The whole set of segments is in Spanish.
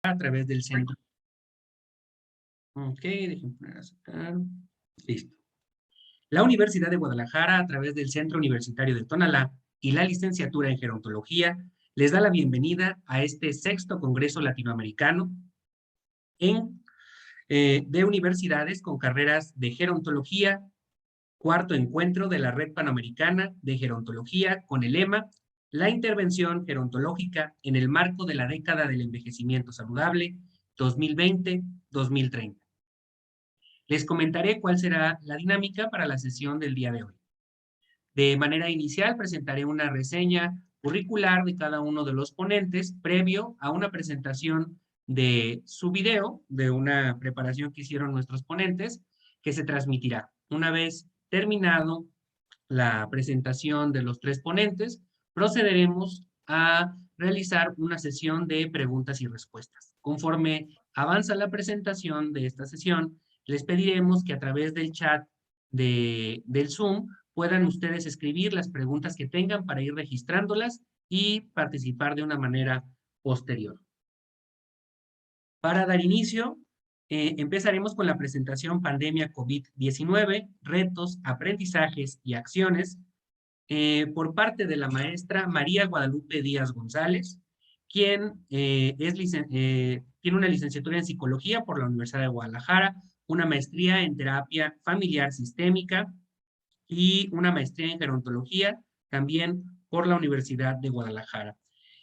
a través del centro. Ok, déjenme poner a sacar. Listo. La Universidad de Guadalajara, a través del Centro Universitario de Tonalá y la licenciatura en Gerontología, les da la bienvenida a este 6º Congreso Latinoamericano de universidades con carreras de gerontología, 4º encuentro de la Red Panamericana de Gerontología con el lema La intervención gerontológica en el marco de la década del envejecimiento saludable 2020-2030. Les comentaré cuál será la dinámica para la sesión del día de hoy. De manera inicial, presentaré una reseña curricular de cada uno de los ponentes, previo a una presentación de su video, de una preparación que hicieron nuestros ponentes, que se transmitirá. Una vez terminado la presentación de los 3 ponentes, procederemos a realizar una sesión de preguntas y respuestas. Conforme avanza la presentación de esta sesión, les pediremos que a través del chat del Zoom puedan ustedes escribir las preguntas que tengan para ir registrándolas y participar de una manera posterior. Para dar inicio, empezaremos con la presentación Pandemia COVID-19, retos, aprendizajes y acciones, por parte de la maestra María Guadalupe Díaz González, quien tiene una licenciatura en Psicología por la Universidad de Guadalajara, una maestría en Terapia Familiar Sistémica y una maestría en Gerontología también por la Universidad de Guadalajara.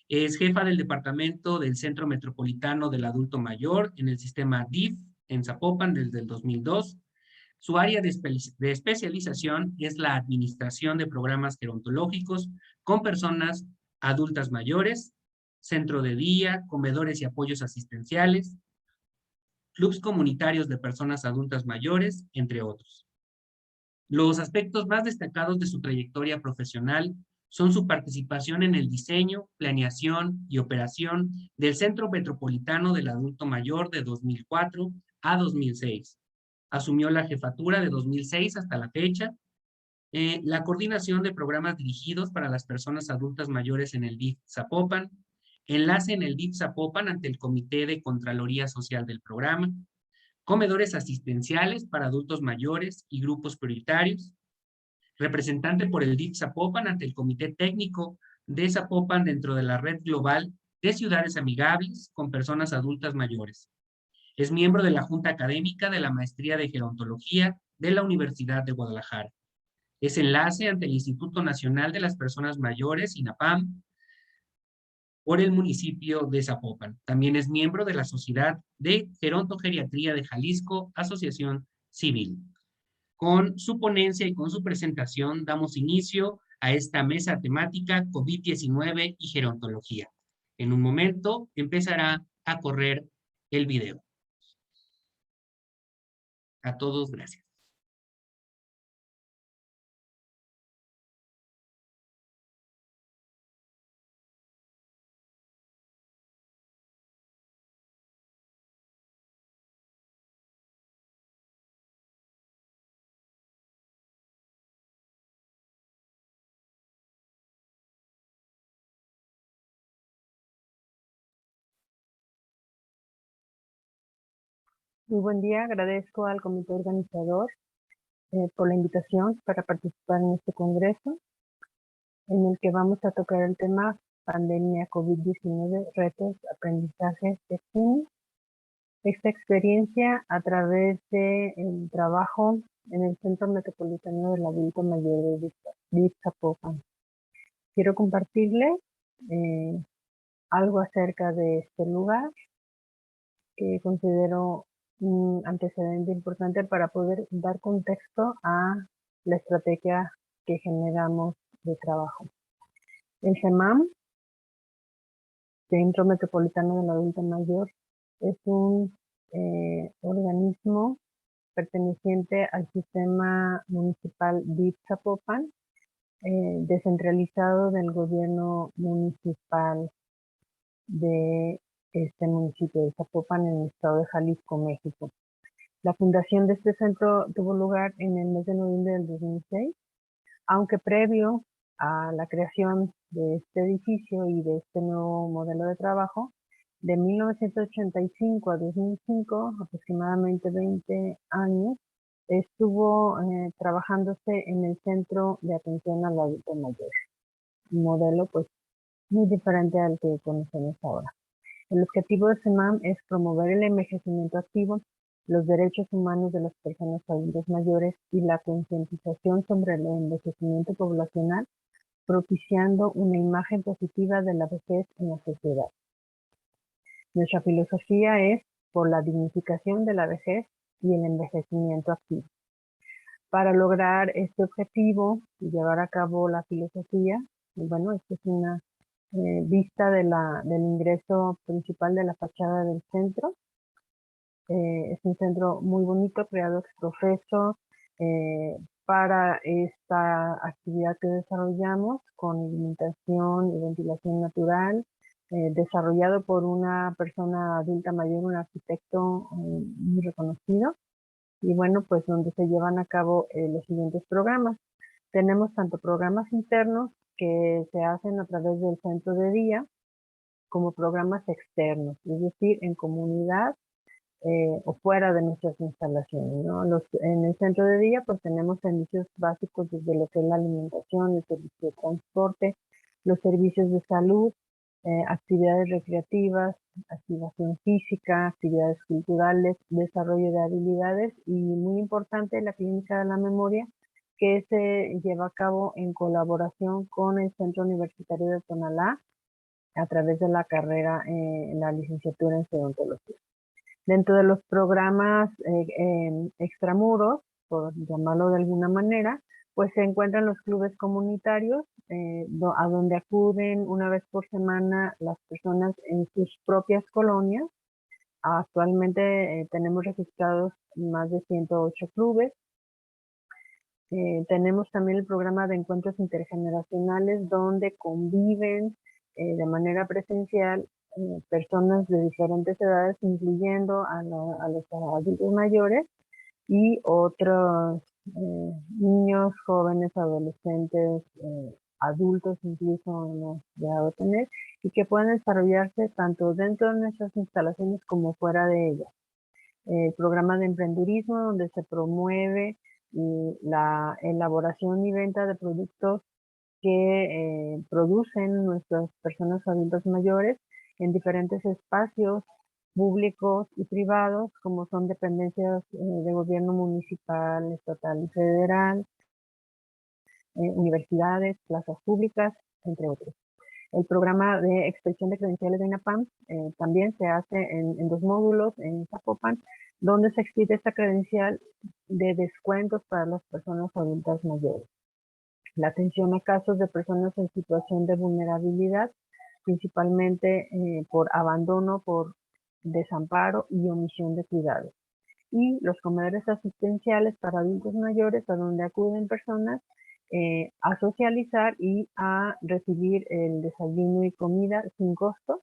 Es jefa del Departamento del Centro Metropolitano del Adulto Mayor en el sistema DIF en Zapopan desde el 2002. Su área de especialización es la administración de programas gerontológicos con personas adultas mayores, centro de día, comedores y apoyos asistenciales, clubes comunitarios de personas adultas mayores, entre otros. Los aspectos más destacados de su trayectoria profesional son su participación en el diseño, planeación y operación del Centro Metropolitano del Adulto Mayor de 2004 a 2006. Asumió la jefatura de 2006 hasta la fecha, la coordinación de programas dirigidos para las personas adultas mayores en el DIF Zapopan, enlace en el DIF Zapopan ante el Comité de Contraloría Social del programa, comedores asistenciales para adultos mayores y grupos prioritarios, representante por el DIF Zapopan ante el Comité Técnico de Zapopan dentro de la Red Global de Ciudades Amigables con Personas Adultas Mayores. Es miembro de la Junta Académica de la Maestría de Gerontología de la Universidad de Guadalajara. Es enlace ante el Instituto Nacional de las Personas Mayores, INAPAM, por el municipio de Zapopan. También es miembro de la Sociedad de Gerontogeriatría de Jalisco, Asociación Civil. Con su ponencia y con su presentación damos inicio a esta mesa temática COVID-19 y gerontología. En un momento empezará a correr el video. A todos, gracias. Muy buen día, agradezco al comité organizador por la invitación para participar en este congreso, en el que vamos a tocar el tema pandemia COVID-19, retos, aprendizajes, destinos. Esta experiencia a través del trabajo en el Centro Metropolitano del Adulto Mayor de Zapopan. Quiero compartirles algo acerca de este lugar que considero un antecedente importante para poder dar contexto a la estrategia que generamos de trabajo. El CEMAM, Centro Metropolitano del Adulto Mayor, es un organismo perteneciente al sistema municipal DIF Zapopan, descentralizado del gobierno municipal de este municipio de Zapopan en el estado de Jalisco, México. La fundación de este centro tuvo lugar en el mes de noviembre del 2006, aunque previo a la creación de este edificio y de este nuevo modelo de trabajo, De 1985 a 2005, aproximadamente 20 años, estuvo trabajándose en el Centro de Atención al Adulto Mayor, un modelo pues muy diferente al que conocemos ahora. El objetivo de CEMAM es promover el envejecimiento activo, los derechos humanos de las personas adultas mayores y la concientización sobre el envejecimiento poblacional, propiciando una imagen positiva de la vejez en la sociedad. Nuestra filosofía es por la dignificación de la vejez y el envejecimiento activo. Para lograr este objetivo y llevar a cabo la filosofía, bueno, esta es una vista del ingreso principal de la fachada del centro. Es un centro muy bonito, creado ex profeso para esta actividad que desarrollamos con iluminación y ventilación natural, desarrollado por una persona adulta mayor, un arquitecto muy reconocido, y bueno, pues donde se llevan a cabo los siguientes programas. Tenemos tanto programas internos que se hacen a través del centro de día, como programas externos, es decir, en comunidad o fuera de nuestras instalaciones, ¿no? En el centro de día pues tenemos servicios básicos desde lo que es la alimentación, el servicio de transporte, los servicios de salud, actividades recreativas, activación física, actividades culturales, desarrollo de habilidades y muy importante la clínica de la memoria, que se lleva a cabo en colaboración con el Centro Universitario de Tonalá a través de la carrera, la licenciatura en gerontología. Dentro de los programas extramuros, por llamarlo de alguna manera, pues se encuentran los clubes comunitarios, a donde acuden una vez por semana las personas en sus propias colonias. Actualmente tenemos registrados más de 108 clubes. Tenemos también el programa de encuentros intergeneracionales donde conviven de manera presencial personas de diferentes edades, incluyendo a los adultos mayores y otros niños, jóvenes, adolescentes, adultos incluso hemos llegado a tener, y que pueden desarrollarse tanto dentro de nuestras instalaciones como fuera de ellas. El programa de emprendurismo, donde se promueve la elaboración y venta de productos que producen nuestras personas adultas mayores en diferentes espacios públicos y privados, como son dependencias de gobierno municipal, estatal y federal, universidades, plazas públicas, entre otros. El programa de expedición de credenciales de INAPAM también se hace en 2 módulos en Zapopan, donde se expide esta credencial de descuentos para las personas adultas mayores. La atención a casos de personas en situación de vulnerabilidad, principalmente por abandono, por desamparo y omisión de cuidados. Y los comedores asistenciales para adultos mayores, a donde acuden personas a socializar y a recibir el desayuno y comida sin costo,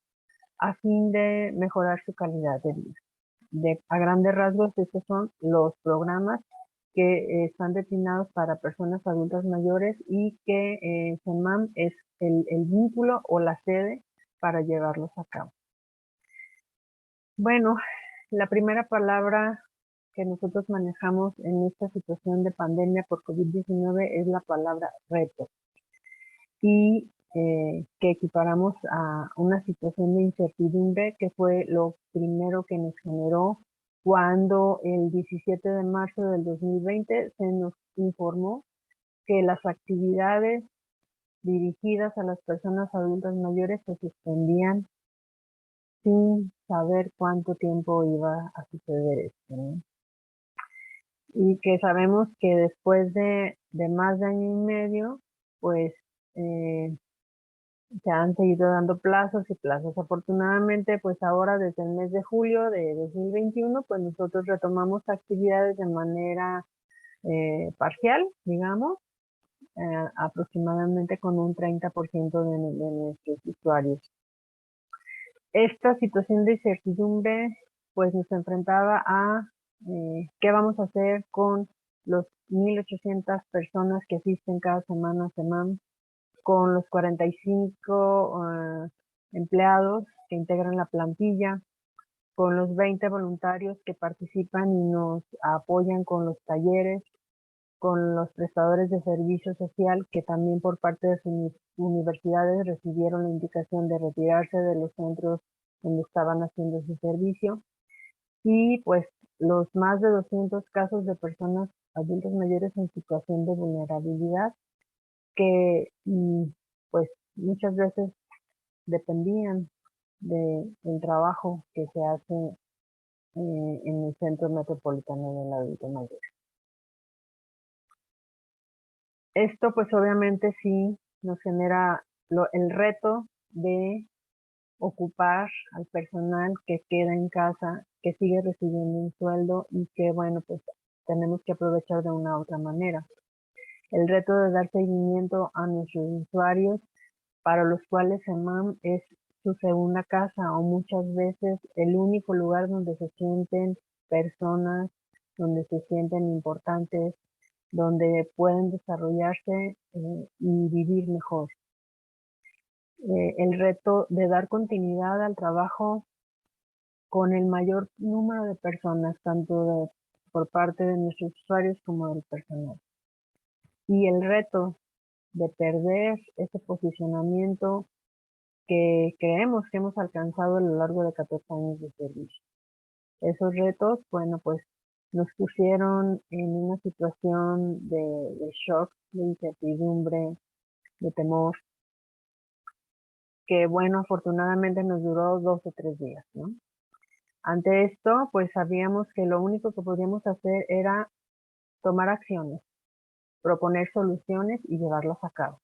a fin de mejorar su calidad de vida. A grandes rasgos, estos son los programas que están destinados para personas adultas mayores y que CEMAM es el vínculo o la sede para llevarlos a cabo. Bueno, la primera palabra que nosotros manejamos en esta situación de pandemia por COVID-19 es la palabra reto, y que equiparamos a una situación de incertidumbre, que fue lo primero que nos generó cuando el 17 de marzo del 2020 se nos informó que las actividades dirigidas a las personas adultas mayores se suspendían sin saber cuánto tiempo iba a suceder esto, ¿no? Y que sabemos que después de más de año y medio, pues se han seguido dando plazos y plazos. Afortunadamente, pues ahora desde el mes de julio de 2021, pues nosotros retomamos actividades de manera parcial, digamos, aproximadamente con un 30% de nuestros usuarios. Esta situación de incertidumbre pues nos enfrentaba a qué vamos a hacer con los 1,800 personas que asisten cada semana a CEMAM, con los 45 empleados que integran la plantilla, con los 20 voluntarios que participan y nos apoyan con los talleres, con los prestadores de servicio social que también por parte de sus universidades recibieron la indicación de retirarse de los centros donde estaban haciendo su servicio, y pues los más de 200 casos de personas adultos mayores en situación de vulnerabilidad que pues muchas veces dependían del trabajo que se hace en el Centro Metropolitano del Adulto Mayor. Esto pues obviamente sí nos genera el reto de ocupar al personal que queda en casa, que sigue recibiendo un sueldo y que bueno pues tenemos que aprovechar de una u otra manera. El reto de dar seguimiento a nuestros usuarios para los cuales EMAM es su segunda casa o muchas veces el único lugar donde se sienten personas, donde se sienten importantes, donde pueden desarrollarse y vivir mejor. El reto de dar continuidad al trabajo con el mayor número de personas, tanto por parte de nuestros usuarios como del personal. Y el reto de perder ese posicionamiento que creemos que hemos alcanzado a lo largo de 14 años de servicio. Esos retos, bueno, pues nos pusieron en una situación de shock, de incertidumbre, de temor, que bueno, afortunadamente nos duró 2 o 3 días, ¿no? Ante esto, pues sabíamos que lo único que podíamos hacer era tomar acciones, proponer soluciones y llevarlas a cabo.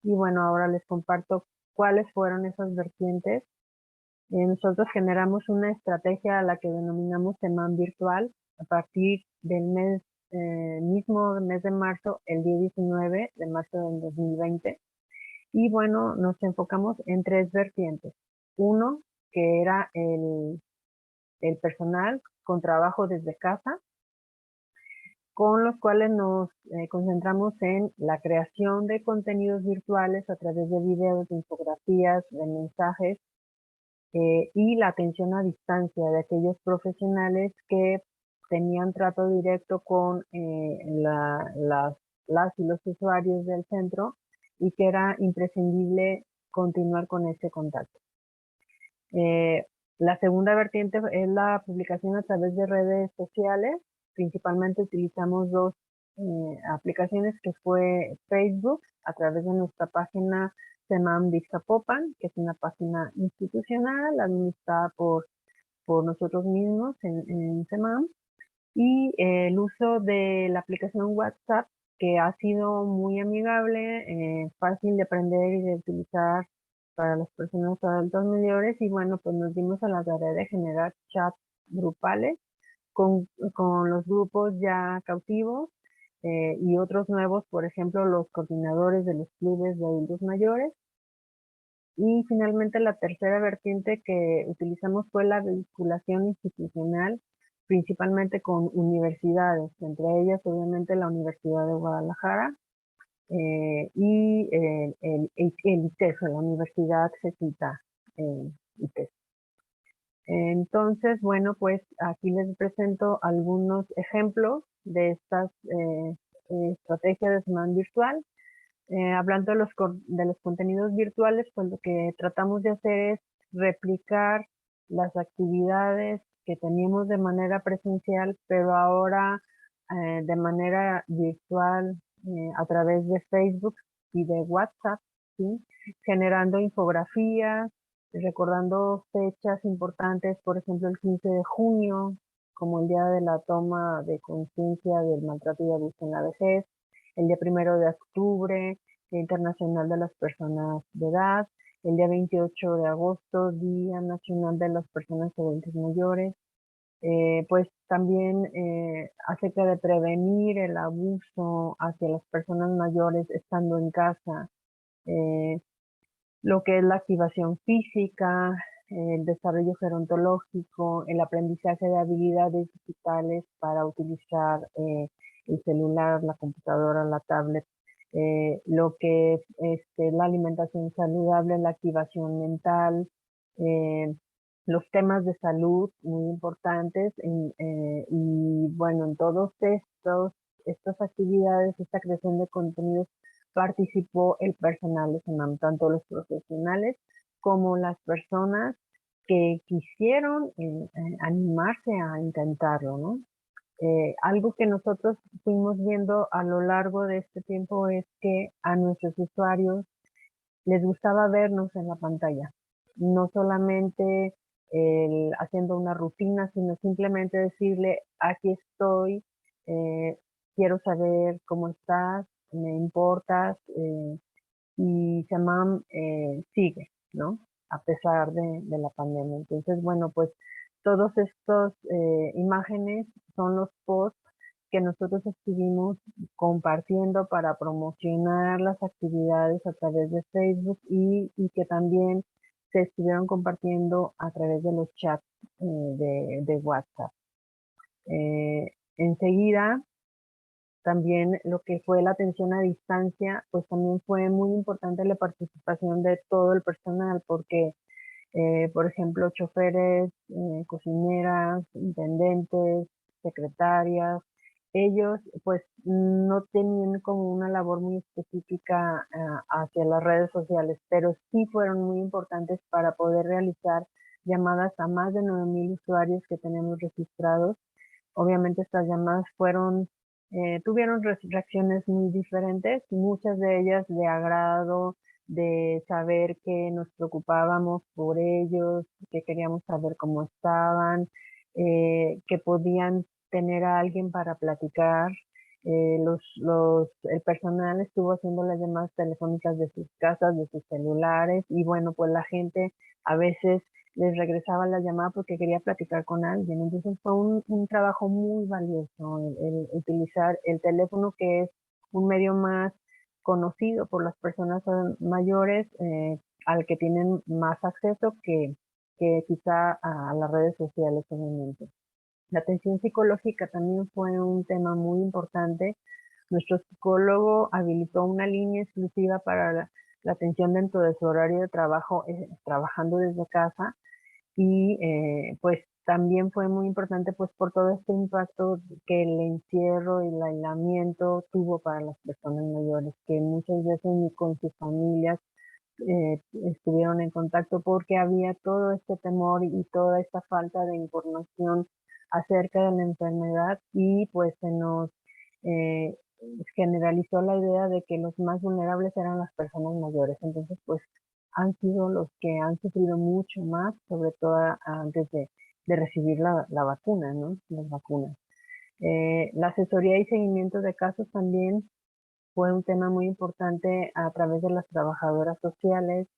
Y bueno, ahora les comparto cuáles fueron esas vertientes. Nosotros generamos una estrategia a la que denominamos EMAM virtual a partir del mismo mes de marzo, el día 19 de marzo del 2020. Y bueno, nos enfocamos en 3 vertientes. Uno, que era el personal con trabajo desde casa, con los cuales nos concentramos en la creación de contenidos virtuales a través de videos, de infografías, de mensajes, y la atención a distancia de aquellos profesionales que tenían trato directo con las y los usuarios del centro y que era imprescindible continuar con ese contacto. La segunda vertiente es la publicación a través de redes sociales. Principalmente utilizamos 2 aplicaciones, que fue Facebook, a través de nuestra página CEMAM Vizcapopan, que es una página institucional administrada por nosotros mismos en CEMAM, y el uso de la aplicación WhatsApp, que ha sido muy amigable, fácil de aprender y de utilizar para las personas adultas mayores. Y bueno, pues nos dimos a la tarea de generar chats grupales con los grupos ya cautivos y otros nuevos, por ejemplo, los coordinadores de los clubes de adultos mayores. Y finalmente la tercera vertiente que utilizamos fue la vinculación institucional, principalmente con universidades, entre ellas obviamente la Universidad de Guadalajara y el ITESO, la Universidad Jesuita ITESO. Entonces, bueno, pues aquí les presento algunos ejemplos de estas estrategias de semana virtual. Hablando de los contenidos virtuales, pues lo que tratamos de hacer es replicar las actividades que teníamos de manera presencial, pero ahora de manera virtual a través de Facebook y de WhatsApp, ¿sí? Generando infografías, recordando fechas importantes, por ejemplo el 15 de junio, como el día de la toma de conciencia del maltrato y abuso en la vejez, el día 1 de octubre, Día Internacional de las Personas de Edad, el día 28 de agosto, Día Nacional de las Personas Adultas Mayores. Pues también acerca de prevenir el abuso hacia las personas mayores estando en casa, lo que es la activación física, el desarrollo gerontológico, el aprendizaje de habilidades digitales para utilizar el celular, la computadora, la tablet, lo que es la alimentación saludable, la activación mental, los temas de salud muy importantes y bueno, en todos estas actividades, esta creación de contenidos participó el personal de SEMAM, tanto los profesionales como las personas que quisieron animarse a intentarlo, ¿no? Algo que nosotros fuimos viendo a lo largo de este tiempo es que a nuestros usuarios les gustaba vernos en la pantalla, no solamente haciendo una rutina, sino simplemente decirle, aquí estoy, eh, quiero saber cómo estás, me importas, y Shamam sigue, ¿no? A pesar de la pandemia. Entonces, bueno, pues todos estos imágenes son los posts que nosotros estuvimos compartiendo para promocionar las actividades a través de Facebook y que también se estuvieron compartiendo a través de los chats de WhatsApp. Enseguida, también lo que fue la atención a distancia, pues también fue muy importante la participación de todo el personal, porque, por ejemplo, choferes, cocineras, intendentes, secretarias, ellos pues no tenían como una labor muy específica hacia las redes sociales, pero sí fueron muy importantes para poder realizar llamadas a más de 9,000 usuarios que tenemos registrados. Obviamente estas llamadas tuvieron reacciones muy diferentes, muchas de ellas de agrado, de saber que nos preocupábamos por ellos, que queríamos saber cómo estaban, que podían tener a alguien para platicar. El personal estuvo haciendo las llamadas telefónicas de sus casas, de sus celulares, y bueno, pues la gente a veces les regresaba la llamada porque quería platicar con alguien. Entonces fue un trabajo muy valioso el utilizar el teléfono, que es un medio más conocido por las personas mayores, al que tienen más acceso que quizá a las redes sociales, obviamente. La atención psicológica también fue un tema muy importante. Nuestro psicólogo habilitó una línea exclusiva para la atención dentro de su horario de trabajo, trabajando desde casa, y pues también fue muy importante pues por todo este impacto que el encierro y el aislamiento tuvo para las personas mayores, que muchas veces ni con sus familias estuvieron en contacto porque había todo este temor y toda esta falta de información acerca de la enfermedad, y pues se nos eh, generalizó la idea de que los más vulnerables eran las personas mayores. Entonces pues han sido los que han sufrido mucho más, sobre todo antes de recibir la vacuna, ¿no? Las vacunas. La asesoría y seguimiento de casos también fue un tema muy importante a través de las trabajadoras sociales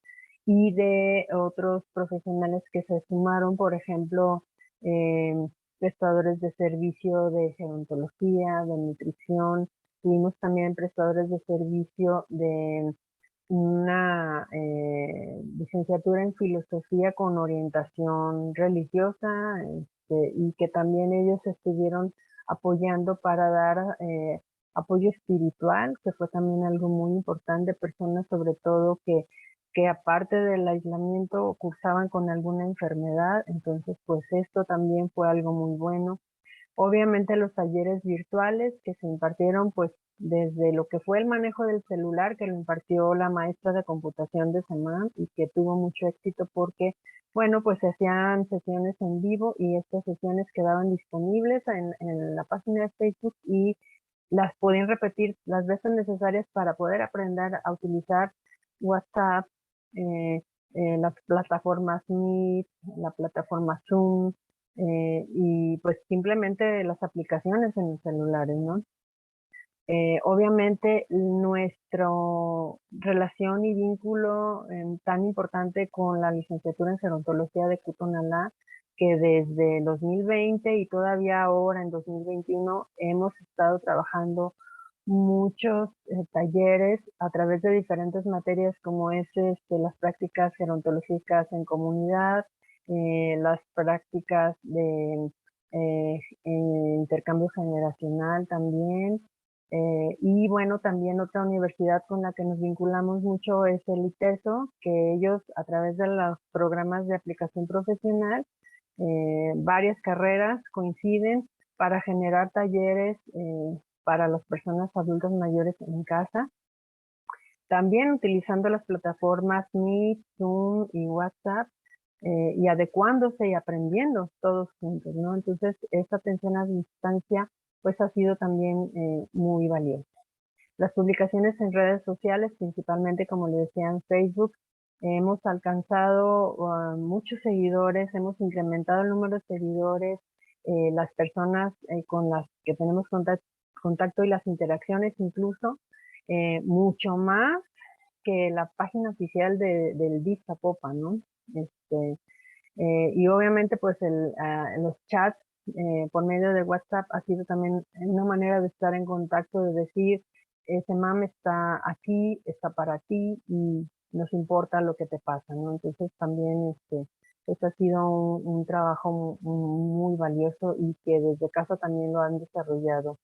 y de otros profesionales que se sumaron, por ejemplo, eh, prestadores de servicio de gerontología, de nutrición. Tuvimos también prestadores de servicio de una licenciatura en filosofía con orientación religiosa, y que también ellos estuvieron apoyando para dar apoyo espiritual, que fue también algo muy importante. Personas sobre todo que aparte del aislamiento cursaban con alguna enfermedad, entonces pues esto también fue algo muy bueno. Obviamente los talleres virtuales que se impartieron, pues desde lo que fue el manejo del celular, que lo impartió la maestra de computación de SEMAM y que tuvo mucho éxito porque, bueno, pues se hacían sesiones en vivo y estas sesiones quedaban disponibles en la página de Facebook y las podían repetir las veces necesarias para poder aprender a utilizar WhatsApp, eh, las plataformas Meet, la plataforma Zoom, y pues simplemente las aplicaciones en los celulares, ¿no? Obviamente nuestra relación y vínculo tan importante con la licenciatura en gerontología de Cutonalá, que desde el 2020 y todavía ahora en 2021 hemos estado trabajando muchos talleres a través de diferentes materias, como es las prácticas gerontológicas en comunidad, las prácticas de intercambio generacional también, Y bueno, también otra universidad con la que nos vinculamos mucho es el ITESO, que ellos a través de los programas de aplicación profesional, varias carreras coinciden para generar talleres para las personas adultas mayores en casa. También utilizando las plataformas Meet, Zoom y WhatsApp, y adecuándose y aprendiendo todos juntos, ¿no? Entonces, esta atención a distancia pues ha sido también muy valiosa. Las publicaciones en redes sociales, principalmente como le decía en Facebook, hemos alcanzado muchos seguidores, hemos incrementado el número de seguidores, las personas con las que tenemos contacto y las interacciones incluso, mucho más que la página oficial del DIF Zapopan, ¿no? Y obviamente pues los chats por medio de WhatsApp ha sido también una manera de estar en contacto, de decir, ese mam está aquí, está para ti y nos importa lo que te pasa, ¿no? Entonces también este ha sido un trabajo muy valioso y que desde casa también lo han desarrollado.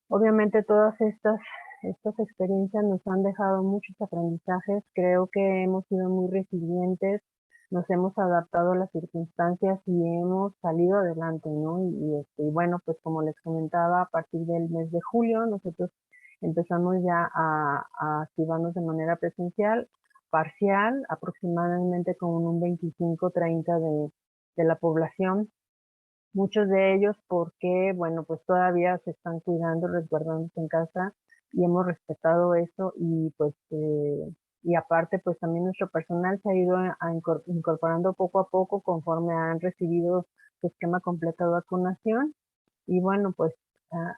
Obviamente todas estas experiencias nos han dejado muchos aprendizajes. Creo que hemos sido muy resilientes, nos hemos adaptado a las circunstancias y hemos salido adelante, ¿no? Y bueno, pues como les comentaba, a partir del mes de julio nosotros empezamos ya a activarnos de manera presencial, parcial, aproximadamente con un 25-30 de la población. Muchos de ellos porque, bueno, pues todavía se están cuidando, resguardándose en casa y hemos respetado eso y pues, y aparte pues también nuestro personal se ha ido incorporando poco a poco conforme han recibido su esquema completo de vacunación y bueno, pues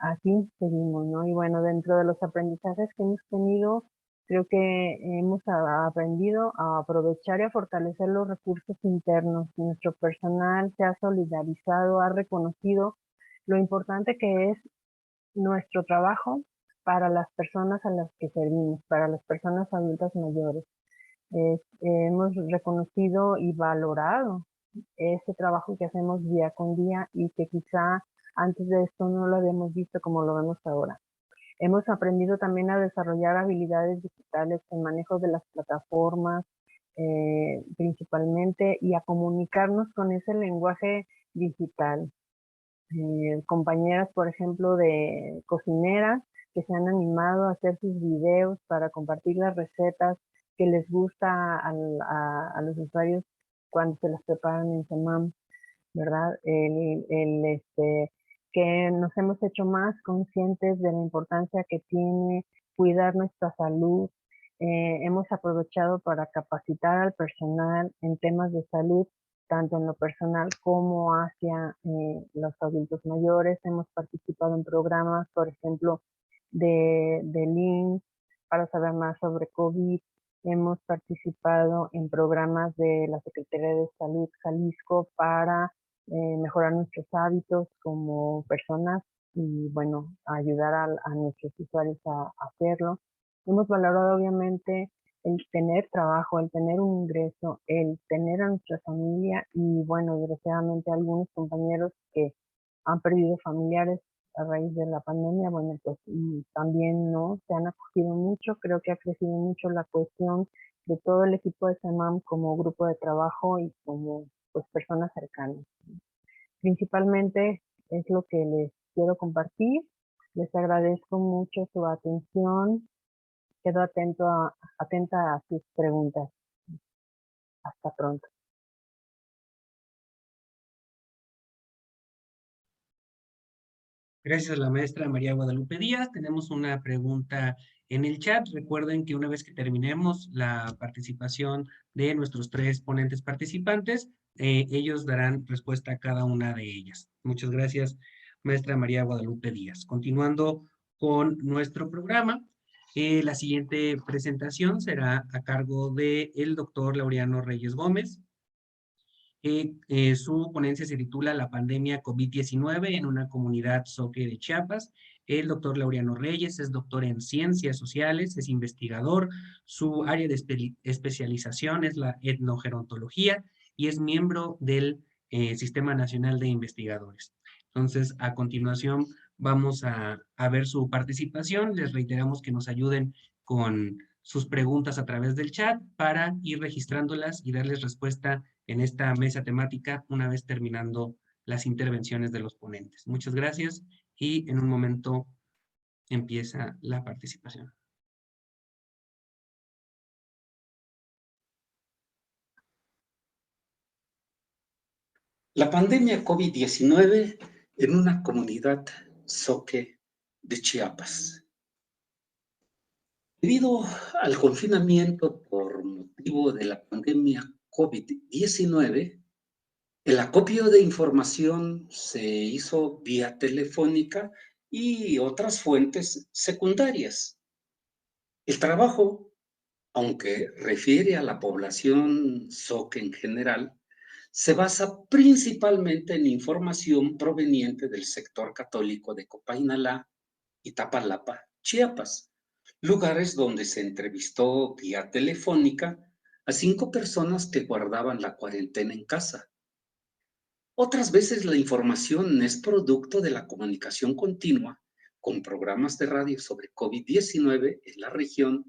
así seguimos, ¿no? Y bueno, dentro de los aprendizajes que hemos tenido, creo que hemos aprendido a aprovechar y a fortalecer los recursos internos. Nuestro personal se ha solidarizado, ha reconocido lo importante que es nuestro trabajo para las personas a las que servimos, para las personas adultas mayores. Hemos reconocido y valorado ese trabajo que hacemos día con día y que quizá antes de esto no lo habíamos visto como lo vemos ahora. Hemos aprendido también a desarrollar habilidades digitales, el manejo de las plataformas principalmente y a comunicarnos con ese lenguaje digital. Compañeras, por ejemplo, de cocineras que se han animado a hacer sus videos para compartir las recetas que les gusta a los usuarios cuando se las preparan en Semam, ¿verdad? Que nos hemos hecho más conscientes de la importancia que tiene cuidar nuestra salud. Hemos aprovechado para capacitar al personal en temas de salud, tanto en lo personal como hacia los adultos mayores. Hemos participado en programas, por ejemplo, de links para saber más sobre COVID. Hemos participado en programas de la Secretaría de Salud Jalisco para mejorar nuestros hábitos como personas y, bueno, ayudar a nuestros usuarios a hacerlo. Hemos valorado, obviamente, el tener trabajo, el tener un ingreso, el tener a nuestra familia y, bueno, desgraciadamente algunos compañeros que han perdido familiares a raíz de la pandemia, bueno, pues también no se han acogido mucho. Creo que ha crecido mucho la cuestión de todo el equipo de SEMAM como grupo de trabajo y como pues personas cercanas. Principalmente es lo que les quiero compartir. Les agradezco mucho su atención. Quedo atenta a sus preguntas. Hasta pronto. Gracias a la maestra María Guadalupe Díaz. Tenemos una pregunta en el chat. Recuerden que una vez que terminemos la participación de nuestros tres ponentes participantes, ellos darán respuesta a cada una de ellas. Muchas gracias, maestra María Guadalupe Díaz. Continuando con nuestro programa, la siguiente presentación será a cargo del doctor Laureano Reyes Gómez. Su ponencia se titula La pandemia COVID-19 en una comunidad zoque de Chiapas. El doctor Laureano Reyes es doctor en ciencias sociales, es investigador, su área de especialización es la etnogerontología y es miembro del Sistema Nacional de Investigadores. Entonces, a continuación, vamos a ver su participación. Les reiteramos que nos ayuden con sus preguntas a través del chat para ir registrándolas y darles respuesta en esta mesa temática una vez terminando las intervenciones de los ponentes. Muchas gracias y en un momento empieza la participación. La pandemia COVID-19 en una comunidad zoque de Chiapas. Debido al confinamiento por motivo de la pandemia COVID-19, el acopio de información se hizo vía telefónica y otras fuentes secundarias. El trabajo, aunque refiere a la población zoque en general, se basa principalmente en información proveniente del sector católico de Copainalá y Tapalapa, Chiapas, lugares donde se entrevistó vía telefónica a 5 personas que guardaban la cuarentena en casa. Otras veces la información es producto de la comunicación continua con programas de radio sobre COVID-19 en la región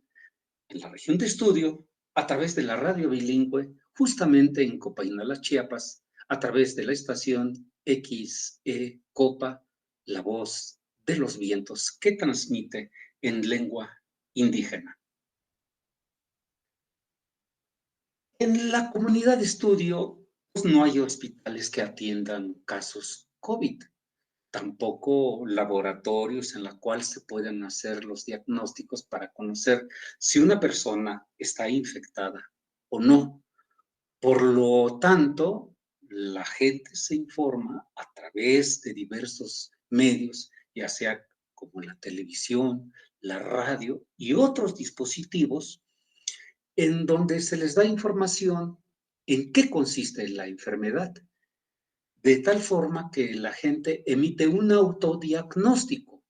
de estudio, a través de la radio bilingüe, justamente en Copainalá, Chiapas, a través de la estación XE Copa, La Voz de los Vientos, que transmite en lengua indígena. En la comunidad de estudio, pues, no hay hospitales que atiendan casos COVID, tampoco laboratorios en los cuales se puedan hacer los diagnósticos para conocer si una persona está infectada o no. Por lo tanto, la gente se informa a través de diversos medios, ya sea como la televisión, la radio y otros dispositivos, en donde se les da información en qué consiste la enfermedad, de tal forma que la gente emite un autodiagnóstico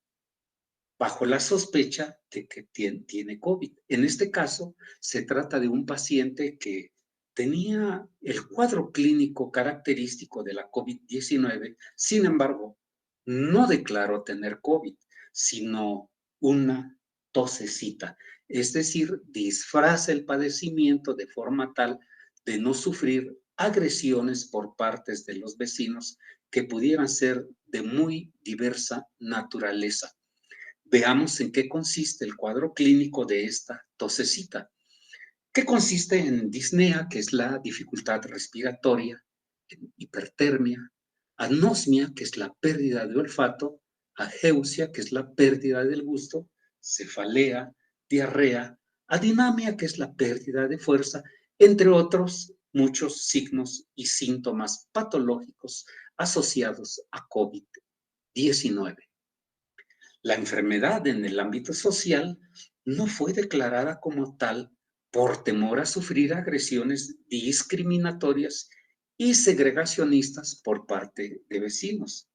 bajo la sospecha de que tiene COVID. En este caso, se trata de un paciente que tenía el cuadro clínico característico de la COVID-19, sin embargo, no declaró tener COVID, sino una tosecita. Es decir, disfraza el padecimiento de forma tal de no sufrir agresiones por partes de los vecinos que pudieran ser de muy diversa naturaleza. Veamos en qué consiste el cuadro clínico de esta tosecita, que consiste en disnea, que es la dificultad respiratoria, en hipertermia, anosmia, que es la pérdida de olfato, ageusia, que es la pérdida del gusto, cefalea, diarrea, adinamia, que es la pérdida de fuerza, entre otros muchos signos y síntomas patológicos asociados a COVID-19. La enfermedad en el ámbito social no fue declarada como tal por temor a sufrir agresiones discriminatorias y segregacionistas por parte de vecinos.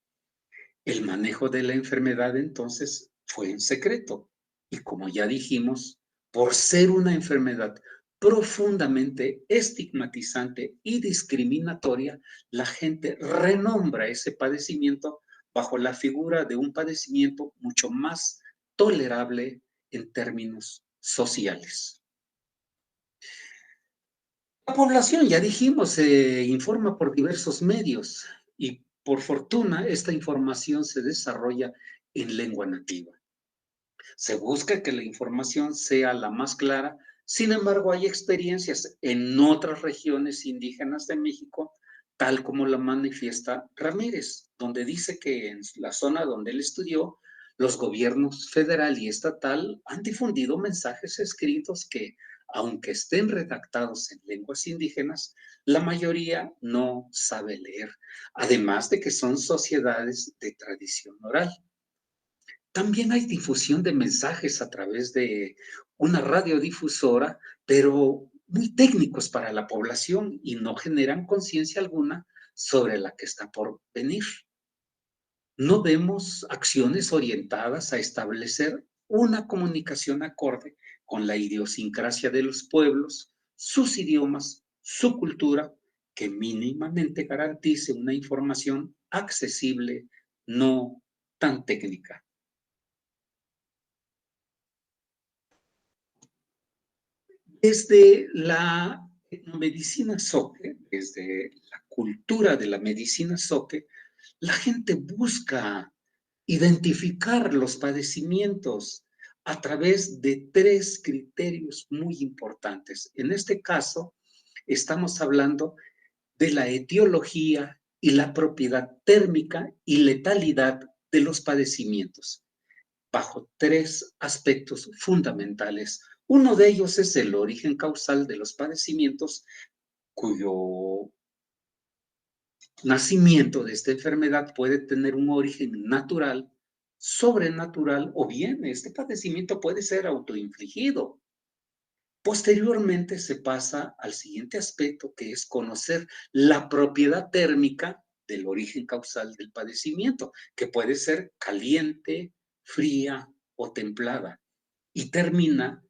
El manejo de la enfermedad entonces fue en secreto y, como ya dijimos, por ser una enfermedad profundamente estigmatizante y discriminatoria, la gente renombra ese padecimiento bajo la figura de un padecimiento mucho más tolerable en términos sociales. La población, ya dijimos, se informa por diversos medios y por fortuna esta información se desarrolla en lengua nativa. Se busca que la información sea la más clara, sin embargo hay experiencias en otras regiones indígenas de México, tal como la manifiesta Ramírez, donde dice que en la zona donde él estudió, los gobiernos federal y estatal han difundido mensajes escritos que, aunque estén redactados en lenguas indígenas, la mayoría no sabe leer, además de que son sociedades de tradición oral. También hay difusión de mensajes a través de una radiodifusora, pero muy técnicos para la población y no generan conciencia alguna sobre la que está por venir. No vemos acciones orientadas a establecer una comunicación acorde con la idiosincrasia de los pueblos, sus idiomas, su cultura, que mínimamente garantice una información accesible, no tan técnica. Desde la medicina Soque, desde la cultura de la medicina Soque, la gente busca identificar los padecimientos a través de 3 criterios muy importantes. En este caso, estamos hablando de la etiología y la propiedad térmica y letalidad de los padecimientos, bajo 3 aspectos fundamentales. Uno de ellos es el origen causal de los padecimientos, cuyo nacimiento de esta enfermedad puede tener un origen natural, sobrenatural, o bien este padecimiento puede ser autoinfligido. Posteriormente se pasa al siguiente aspecto, que es conocer la propiedad térmica del origen causal del padecimiento, que puede ser caliente, fría o templada. Y termina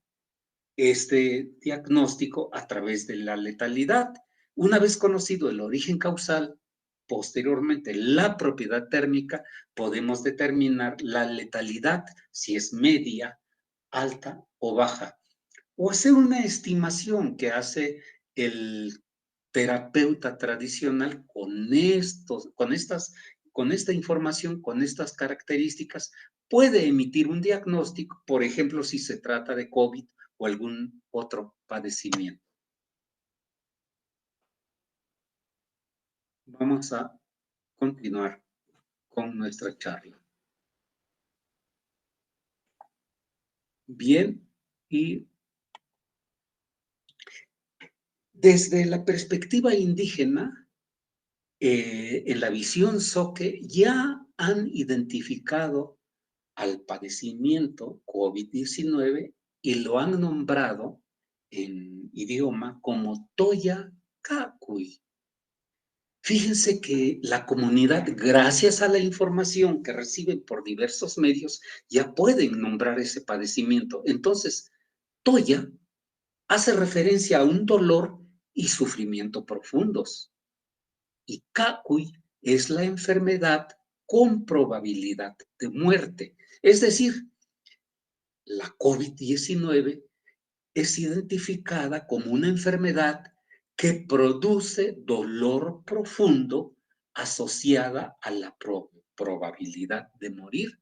este diagnóstico a través de la letalidad. Una vez conocido el origen causal, posteriormente la propiedad térmica, podemos determinar la letalidad, si es media, alta o baja, o hacer una estimación que hace el terapeuta tradicional con esta información, con estas características, puede emitir un diagnóstico, por ejemplo, si se trata de COVID o algún otro padecimiento. Vamos a continuar con nuestra charla. Bien, y desde la perspectiva indígena, en la visión Soque ya han identificado al padecimiento COVID-19 y lo han nombrado en idioma como Toya Cacuy. Fíjense que la comunidad, gracias a la información que reciben por diversos medios, ya pueden nombrar ese padecimiento. Entonces, Toya hace referencia a un dolor y sufrimiento profundos. Y Cacuy es la enfermedad con probabilidad de muerte. Es decir, la COVID-19 es identificada como una enfermedad que produce dolor profundo asociada a la probabilidad de morir,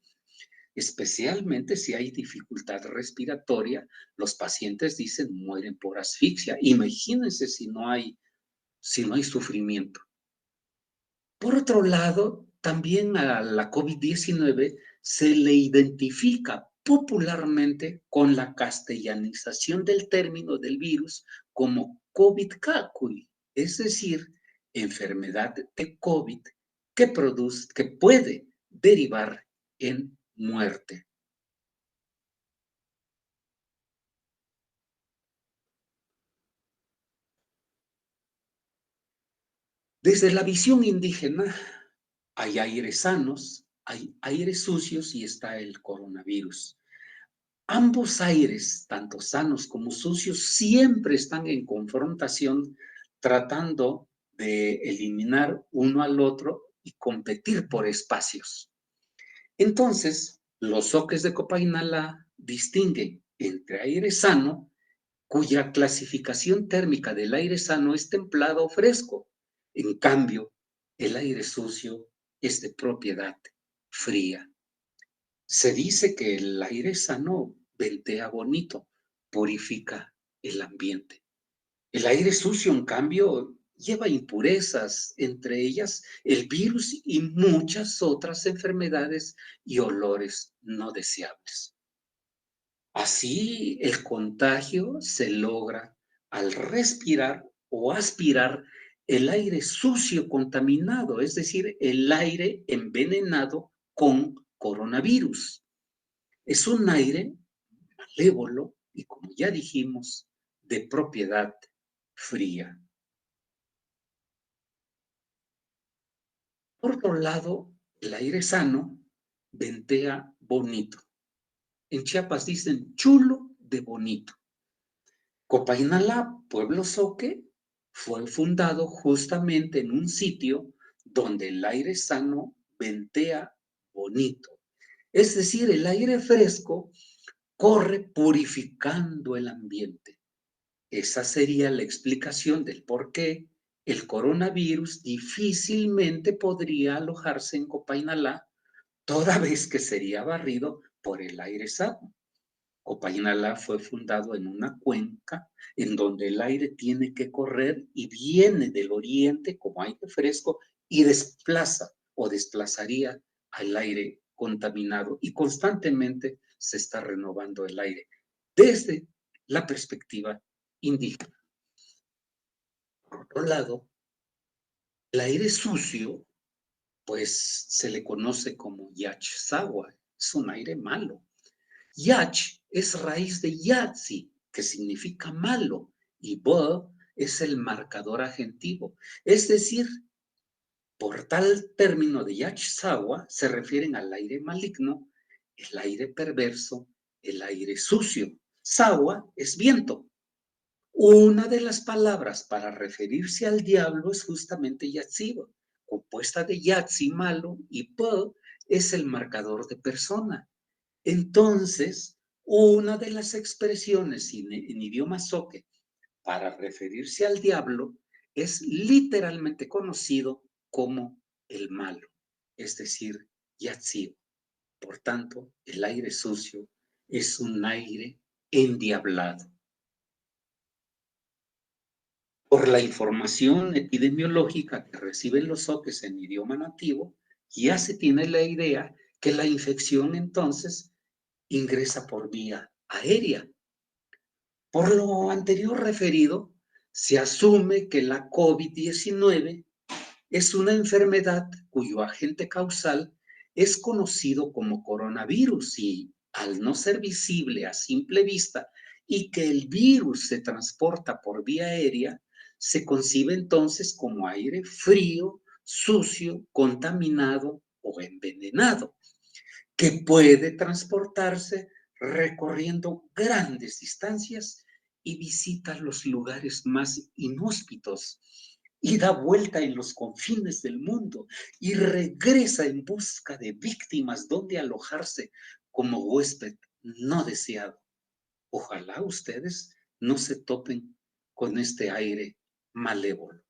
especialmente si hay dificultad respiratoria. Los pacientes dicen mueren por asfixia. Imagínense si no hay sufrimiento. Por otro lado, también a la COVID-19 se le identifica popularmente con la castellanización del término del virus como COVID-CACUI, es decir, enfermedad de COVID que puede derivar en muerte. Desde la visión indígena, hay aires sanos, hay aires sucios y está el coronavirus. Ambos aires, tanto sanos como sucios, siempre están en confrontación, tratando de eliminar uno al otro y competir por espacios. Entonces, los Soques de Copainala distinguen entre aire sano, cuya clasificación térmica del aire sano es templado o fresco. En cambio, el aire sucio es de propiedad fría. Se dice que el aire sano ventea bonito, purifica el ambiente. El aire sucio, en cambio, lleva impurezas, entre ellas el virus y muchas otras enfermedades y olores no deseables. Así, el contagio se logra al respirar o aspirar el aire sucio contaminado, es decir, el aire envenenado con coronavirus. Es un aire malévolo y, como ya dijimos, de propiedad fría. Por otro lado, el aire sano ventea bonito. En Chiapas dicen chulo de bonito. Copainalá, pueblo Soque, fue fundado justamente en un sitio donde el aire sano ventea bonito, Es decir, el aire fresco corre purificando el ambiente. Esa sería la explicación del por qué el coronavirus difícilmente podría alojarse en Copainalá, toda vez que sería barrido por el aire sano. Copainalá fue fundado en una cuenca en donde el aire tiene que correr y viene del oriente como aire fresco y desplaza o desplazaría al aire contaminado y constantemente se está renovando el aire desde la perspectiva indígena. Por otro lado, el aire sucio, pues se le conoce como Yachsawa, es un aire malo. Yach es raíz de Yatsi, que significa malo, y Bo es el marcador adjetivo. Es decir, por tal término de Yachsawa se refieren al aire maligno, el aire perverso, el aire sucio. Sawa es viento. Una de las palabras para referirse al diablo es justamente Yatsiba, compuesta de Yatsi, malo, y Po es el marcador de persona. Entonces, una de las expresiones en idioma zoque para referirse al diablo es literalmente conocido como el malo, es decir, Yatsiba. Por tanto, el aire sucio es un aire endiablado. Por la información epidemiológica que reciben los zoques en idioma nativo, ya se tiene la idea que la infección entonces ingresa por vía aérea. Por lo anterior referido, se asume que la COVID-19 es una enfermedad cuyo agente causal es conocido como coronavirus y, al no ser visible a simple vista y que el virus se transporta por vía aérea, se concibe entonces como aire frío, sucio, contaminado o envenenado, que puede transportarse recorriendo grandes distancias y visita los lugares más inhóspitos y da vuelta en los confines del mundo y regresa en busca de víctimas donde alojarse como huésped no deseado. Ojalá ustedes no se topen con este aire malévolo.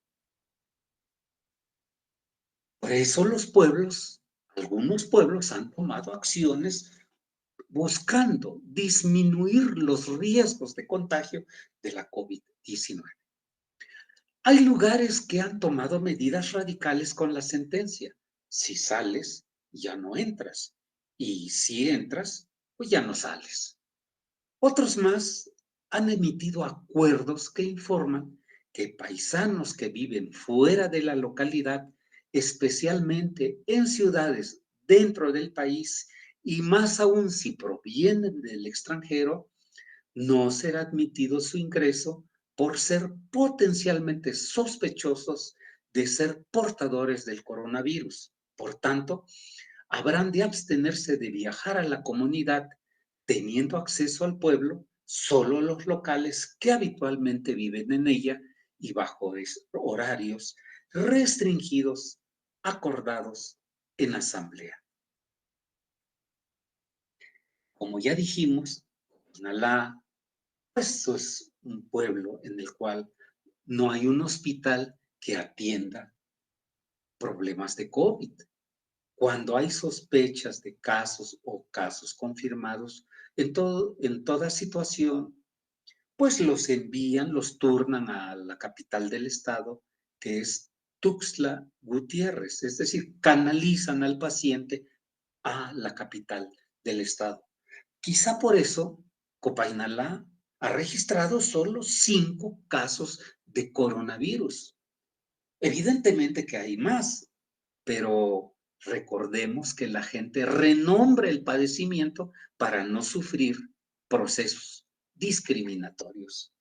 Por eso algunos pueblos han tomado acciones buscando disminuir los riesgos de contagio de la COVID-19. Hay lugares que han tomado medidas radicales con la sentencia. Si sales, ya no entras. Y si entras, pues ya no sales. Otros más han emitido acuerdos que informan que paisanos que viven fuera de la localidad, especialmente en ciudades dentro del país, y más aún si provienen del extranjero, no será admitido su ingreso por ser potencialmente sospechosos de ser portadores del coronavirus. Por tanto, habrán de abstenerse de viajar a la comunidad teniendo acceso al pueblo solo los locales que habitualmente viven en ella y bajo horarios restringidos acordados en asamblea. Como ya dijimos, Nalá, pues eso es un pueblo en el cual no hay un hospital que atienda problemas de COVID. Cuando hay sospechas de casos o casos confirmados, en toda situación, pues los envían, los turnan a la capital del estado, que es Tuxtla Gutiérrez, es decir, canalizan al paciente a la capital del estado. Quizá por eso Copainalá ha registrado solo 5 casos de coronavirus. Evidentemente que hay más, pero recordemos que la gente renombra el padecimiento para no sufrir procesos discriminatorios.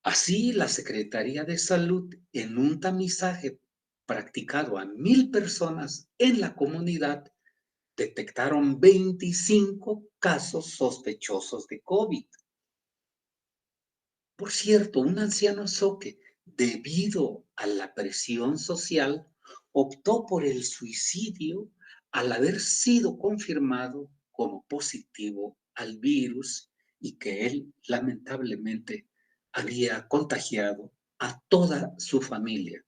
Así, la Secretaría de Salud, en un tamizaje practicado a 1,000 personas en la comunidad, detectaron 25 casos sospechosos de COVID. Por cierto, un anciano zoque, debido a la presión social, optó por el suicidio al haber sido confirmado como positivo al virus y que él lamentablemente había contagiado a toda su familia.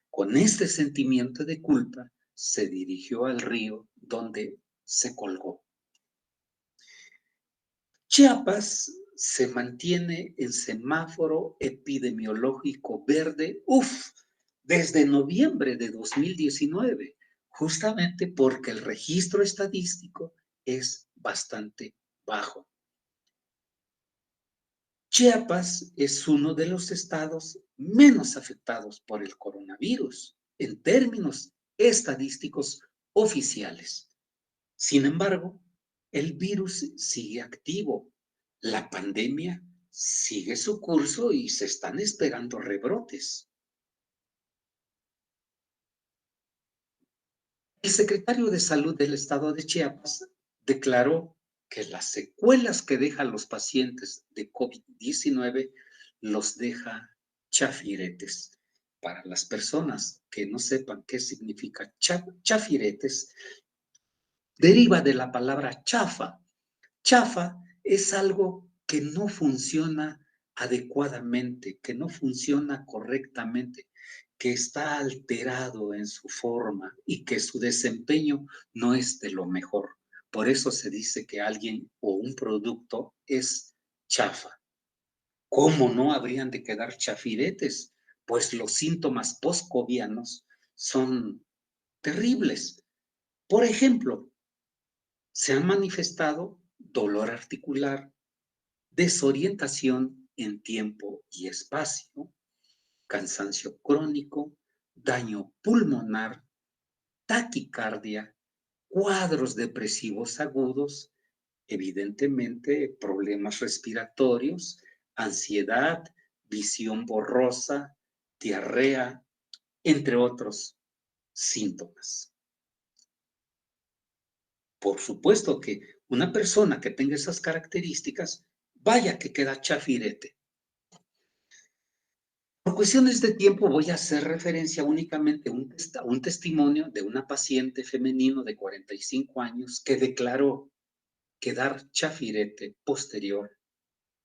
Con este sentimiento de culpa, se dirigió al río donde se colgó. Chiapas se mantiene en semáforo epidemiológico verde, desde noviembre de 2019, justamente porque el registro estadístico es bastante bajo. Chiapas es uno de los estados menos afectados por el coronavirus en términos estadísticos oficiales. Sin embargo, el virus sigue activo, la pandemia sigue su curso y se están esperando rebrotes. El secretario de Salud del estado de Chiapas declaró que las secuelas que dejan los pacientes de COVID-19 los deja chafiretes. Para las personas que no sepan qué significa chafiretes, deriva de la palabra chafa. Chafa es algo que no funciona adecuadamente, que no funciona correctamente, que está alterado en su forma y que su desempeño no es de lo mejor. Por eso se dice que alguien o un producto es chafa. ¿Cómo no habrían de quedar chafiretes? Pues los síntomas post-covianos son terribles. Por ejemplo, se han manifestado dolor articular, desorientación en tiempo y espacio, cansancio crónico, daño pulmonar, taquicardia, cuadros depresivos agudos, evidentemente problemas respiratorios, ansiedad, visión borrosa, diarrea, entre otros síntomas. Por supuesto que una persona que tenga esas características, vaya que queda chafirete. Por cuestiones de tiempo voy a hacer referencia únicamente a un testimonio de una paciente femenino de 45 años que declaró quedar chafirete posterior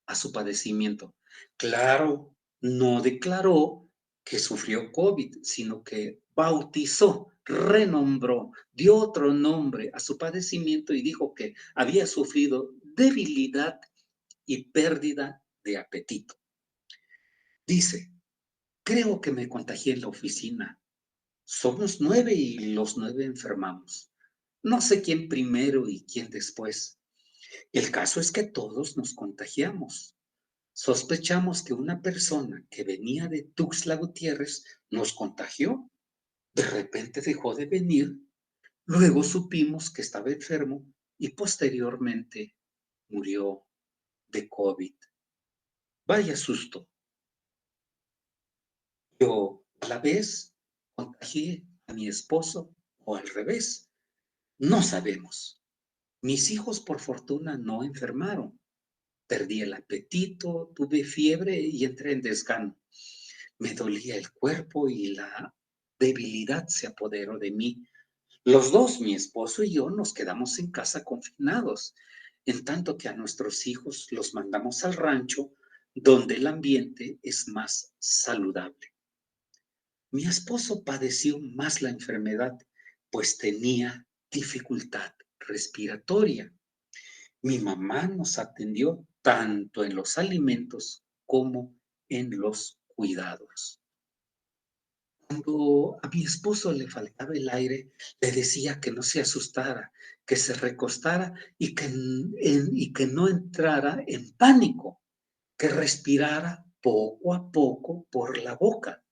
a su padecimiento. Claro, no declaró que sufrió COVID, sino que bautizó, renombró, dio otro nombre a su padecimiento y dijo que había sufrido debilidad y pérdida de apetito. Dice, creo que me contagié en la oficina. Somos 9 y los 9 enfermamos. No sé quién primero y quién después. El caso es que todos nos contagiamos. Sospechamos que una persona que venía de Tuxtla Gutiérrez nos contagió. De repente dejó de venir. Luego supimos que estaba enfermo y posteriormente murió de COVID. Vaya susto. Yo a la vez contagié a mi esposo o al revés. No sabemos. Mis hijos, por fortuna, no enfermaron. Perdí el apetito, tuve fiebre y entré en desgano. Me dolía el cuerpo y la debilidad se apoderó de mí. Los dos, mi esposo y yo, nos quedamos en casa confinados, en tanto que a nuestros hijos los mandamos al rancho, donde el ambiente es más saludable. Mi esposo padeció más la enfermedad, pues tenía dificultad respiratoria. Mi mamá nos atendió tanto en los alimentos como en los cuidados. Cuando a mi esposo le faltaba el aire, le decía que no se asustara, que se recostara y que no entrara en pánico, que respirara poco a poco por la boca.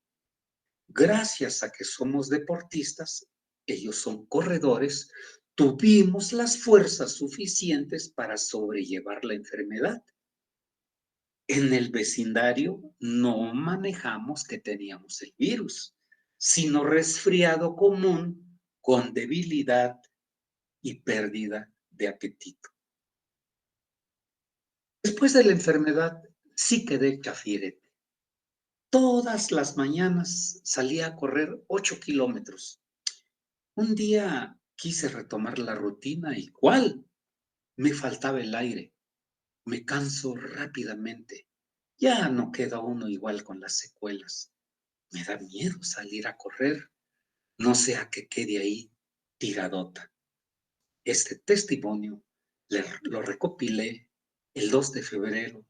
Gracias a que somos deportistas, ellos son corredores, tuvimos las fuerzas suficientes para sobrellevar la enfermedad. En el vecindario no manejamos que teníamos el virus, sino resfriado común con debilidad y pérdida de apetito. Después de la enfermedad, sí quedé chafirete. Todas las mañanas salía a correr 8 kilómetros. Un día quise retomar la rutina, igual me faltaba el aire, me canso rápidamente, ya no queda uno igual con las secuelas. Me da miedo salir a correr, no sea que quede ahí tiradota. Este testimonio lo recopilé el 2 de febrero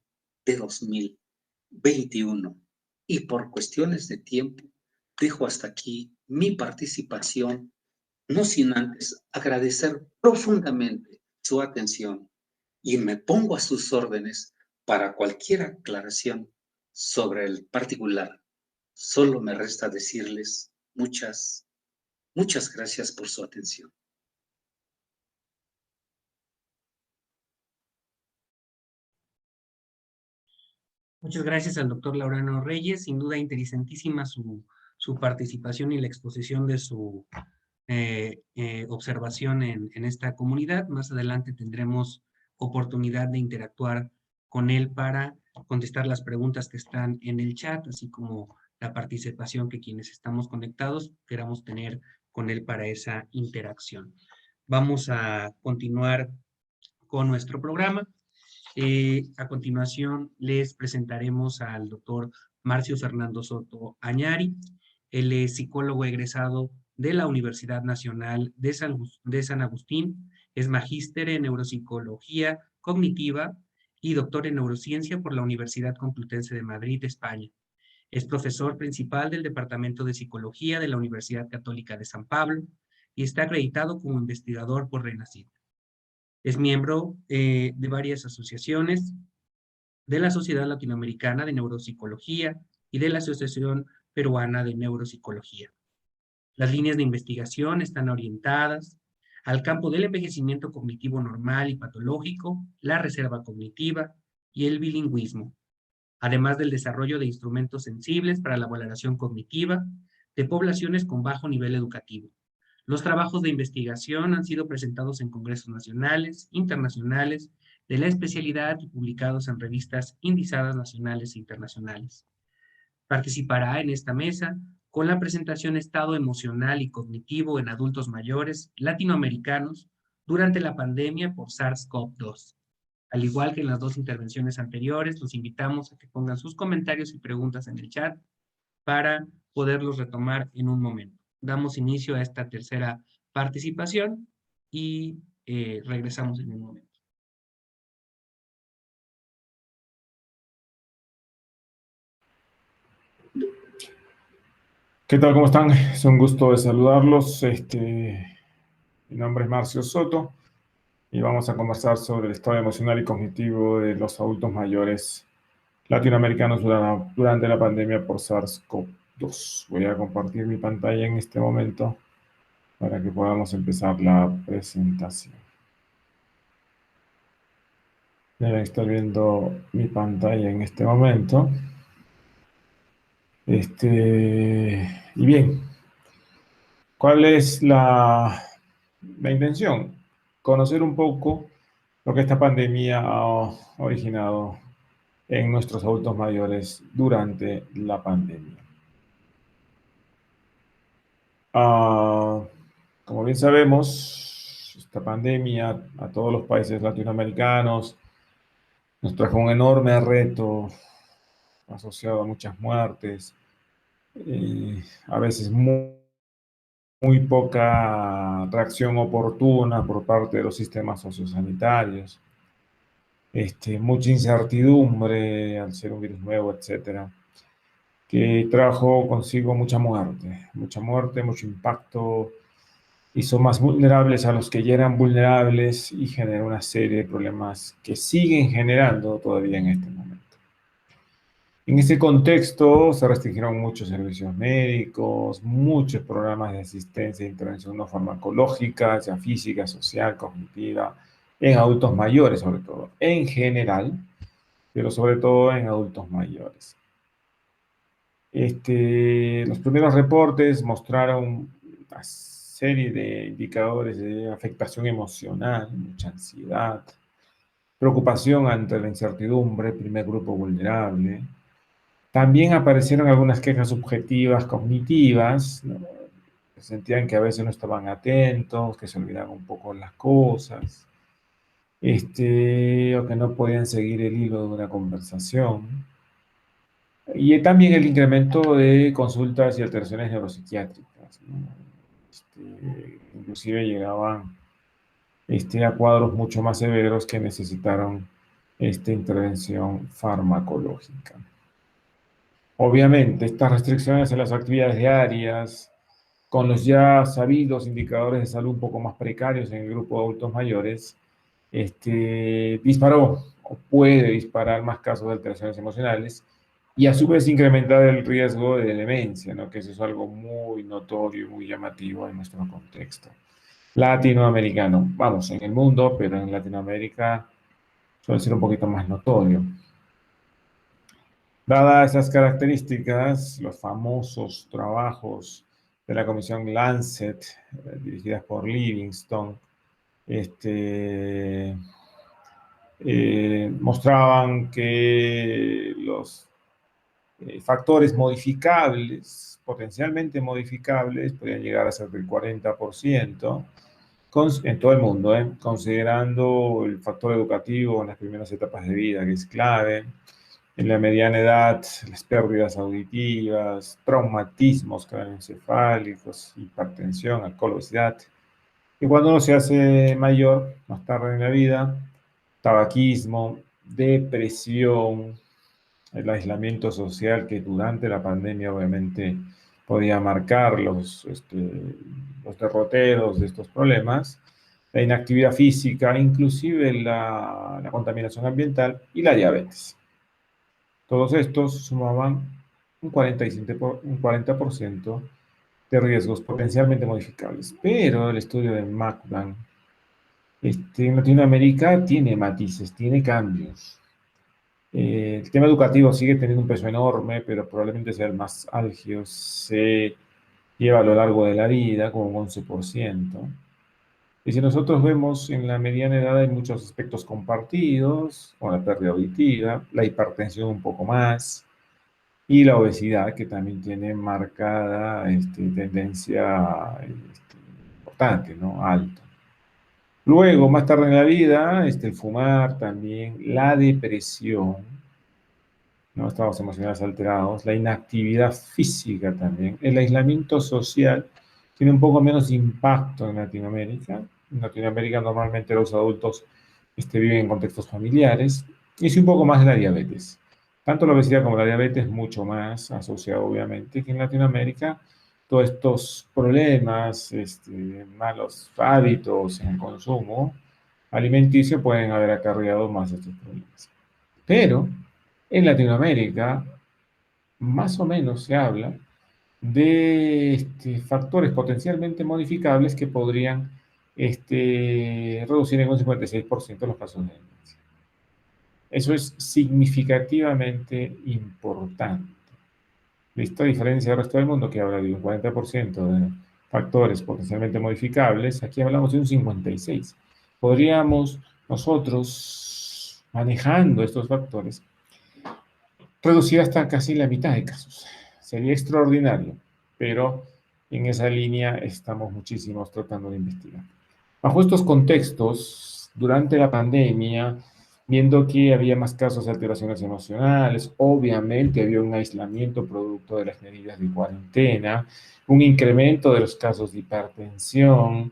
de 2021 y por cuestiones de tiempo dejo hasta aquí mi participación, no sin antes agradecer profundamente su atención y me pongo a sus órdenes para cualquier aclaración sobre el particular. Solo me resta decirles muchas gracias por su atención. Muchas gracias al doctor Laureano Reyes. Sin duda interesantísima su participación y la exposición de su observación en esta comunidad. Más adelante tendremos oportunidad de interactuar con él para contestar las preguntas que están en el chat, así como la participación que quienes estamos conectados queramos tener con él para esa interacción. Vamos a continuar con nuestro programa. A continuación les presentaremos al doctor Marcio Fernando Soto Añari. Él es psicólogo egresado de la Universidad Nacional de San Agustín, es magíster en neuropsicología cognitiva y doctor en neurociencia por la Universidad Complutense de Madrid, España. Es profesor principal del Departamento de Psicología de la Universidad Católica de San Pablo y está acreditado como investigador por RENACYT. Es miembro de varias asociaciones de la Sociedad Latinoamericana de Neuropsicología y de la Asociación Peruana de Neuropsicología. Las líneas de investigación están orientadas al campo del envejecimiento cognitivo normal y patológico, la reserva cognitiva y el bilingüismo, además del desarrollo de instrumentos sensibles para la valoración cognitiva de poblaciones con bajo nivel educativo. Los trabajos de investigación han sido presentados en congresos nacionales, internacionales, de la especialidad y publicados en revistas indizadas nacionales e internacionales. Participará en esta mesa con la presentación Estado emocional y cognitivo en adultos mayores latinoamericanos durante la pandemia por SARS-CoV-2. Al igual que en las dos intervenciones anteriores, los invitamos a que pongan sus comentarios y preguntas en el chat para poderlos retomar en un momento. Damos inicio a esta tercera participación y regresamos en un momento. ¿Qué tal? ¿Cómo están? Es un gusto de saludarlos. Mi nombre es Marcio Soto y vamos a conversar sobre el estado emocional y cognitivo de los adultos mayores latinoamericanos durante la pandemia por SARS-CoV-2. Voy a compartir mi pantalla en este momento para que podamos empezar la presentación. Deben estar viendo mi pantalla en este momento. Y bien, ¿cuál es la intención? Conocer un poco lo que esta pandemia ha originado en nuestros adultos mayores durante la pandemia. Como bien sabemos, esta pandemia a todos los países latinoamericanos nos trajo un enorme reto asociado a muchas muertes, a veces muy poca reacción oportuna por parte de los sistemas sociosanitarios, mucha incertidumbre al ser un virus nuevo, etcétera, que trajo consigo mucha muerte, mucho impacto, hizo más vulnerables a los que ya eran vulnerables y generó una serie de problemas que siguen generando todavía en este momento. En ese contexto se restringieron muchos servicios médicos, muchos programas de asistencia e intervención no farmacológica, ya física, social, cognitiva, en adultos mayores sobre todo, en general, pero sobre todo en adultos mayores. Los primeros reportes mostraron una serie de indicadores de afectación emocional, mucha ansiedad, preocupación ante la incertidumbre, primer grupo vulnerable. También aparecieron algunas quejas subjetivas cognitivas, ¿no? sentían que a veces no estaban atentos, que se olvidaban un poco las cosas, o que no podían seguir el hilo de una conversación. Y también el incremento de consultas y alteraciones neuropsiquiátricas, ¿no? Inclusive llegaban a cuadros mucho más severos que necesitaron esta intervención farmacológica. Obviamente, estas restricciones en las actividades diarias, con los ya sabidos indicadores de salud un poco más precarios en el grupo de adultos mayores, disparó o puede disparar más casos de alteraciones emocionales y a su vez incrementar el riesgo de demencia, ¿no? Que eso es algo muy notorio y muy llamativo en nuestro contexto latinoamericano. Vamos, en el mundo, pero en Latinoamérica suele ser un poquito más notorio. Dadas esas características, los famosos trabajos de la Comisión Lancet, dirigidas por Livingstone, mostraban que los factores modificables, potencialmente modificables, podían llegar a ser del 40% en todo el mundo, considerando el factor educativo en las primeras etapas de vida, que es clave, en la mediana edad, las pérdidas auditivas, traumatismos craneoencefálicos, hipertensión, alcohol, obesidad. Y cuando uno se hace mayor, más tarde en la vida, tabaquismo, depresión, el aislamiento social que durante la pandemia obviamente podía marcar los derroteros de estos problemas, la inactividad física, inclusive la contaminación ambiental y la diabetes. Todos estos sumaban un 40% de riesgos potencialmente modificables. Pero el estudio de Macban en Latinoamérica tiene matices, tiene cambios. El tema educativo sigue teniendo un peso enorme, pero probablemente sea el más álgido. Se lleva a lo largo de la vida como un 11%. Y si nosotros vemos en la mediana edad hay muchos aspectos compartidos, como la pérdida auditiva, la hipertensión un poco más, y la obesidad, que también tiene marcada tendencia importante, ¿no? Alta. Luego, más tarde en la vida, el fumar también, la depresión, ¿no? Estados emocionales alterados, la inactividad física también, el aislamiento social tiene un poco menos impacto en Latinoamérica. En Latinoamérica normalmente los adultos viven en contextos familiares, y sí un poco más de la diabetes. Tanto la obesidad como la diabetes mucho más asociado obviamente que en Latinoamérica. Todos estos problemas, malos hábitos en el consumo alimenticio pueden haber acarreado más de estos problemas. Pero en Latinoamérica, más o menos se habla de factores potencialmente modificables que podrían reducir en un 56% los casos de demencia. Eso es significativamente importante. ¿Listo? A diferencia del resto del mundo, que habla de un 40% de factores potencialmente modificables, aquí hablamos de un 56%. Podríamos nosotros, manejando estos factores, reducir hasta casi la mitad de casos. Sería extraordinario, pero en esa línea estamos muchísimos tratando de investigar. Bajo estos contextos, durante la pandemia, viendo que había más casos de alteraciones emocionales, obviamente había un aislamiento producto de las medidas de cuarentena, un incremento de los casos de hipertensión,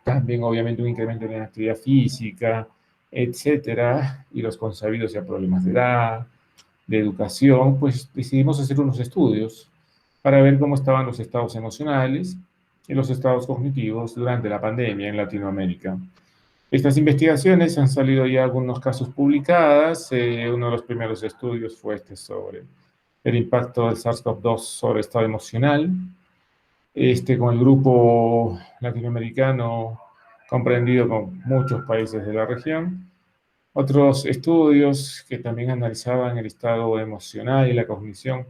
también obviamente un incremento en la actividad física, etcétera, y los consabidos ya problemas de edad, de educación, pues decidimos hacer unos estudios para ver cómo estaban los estados emocionales y los estados cognitivos durante la pandemia en Latinoamérica. Estas investigaciones han salido ya algunos casos publicadas. Uno de los primeros estudios fue sobre el impacto del SARS-CoV-2 sobre el estado emocional, con el grupo latinoamericano comprendido con muchos países de la región. Otros estudios que también analizaban el estado emocional y la cognición,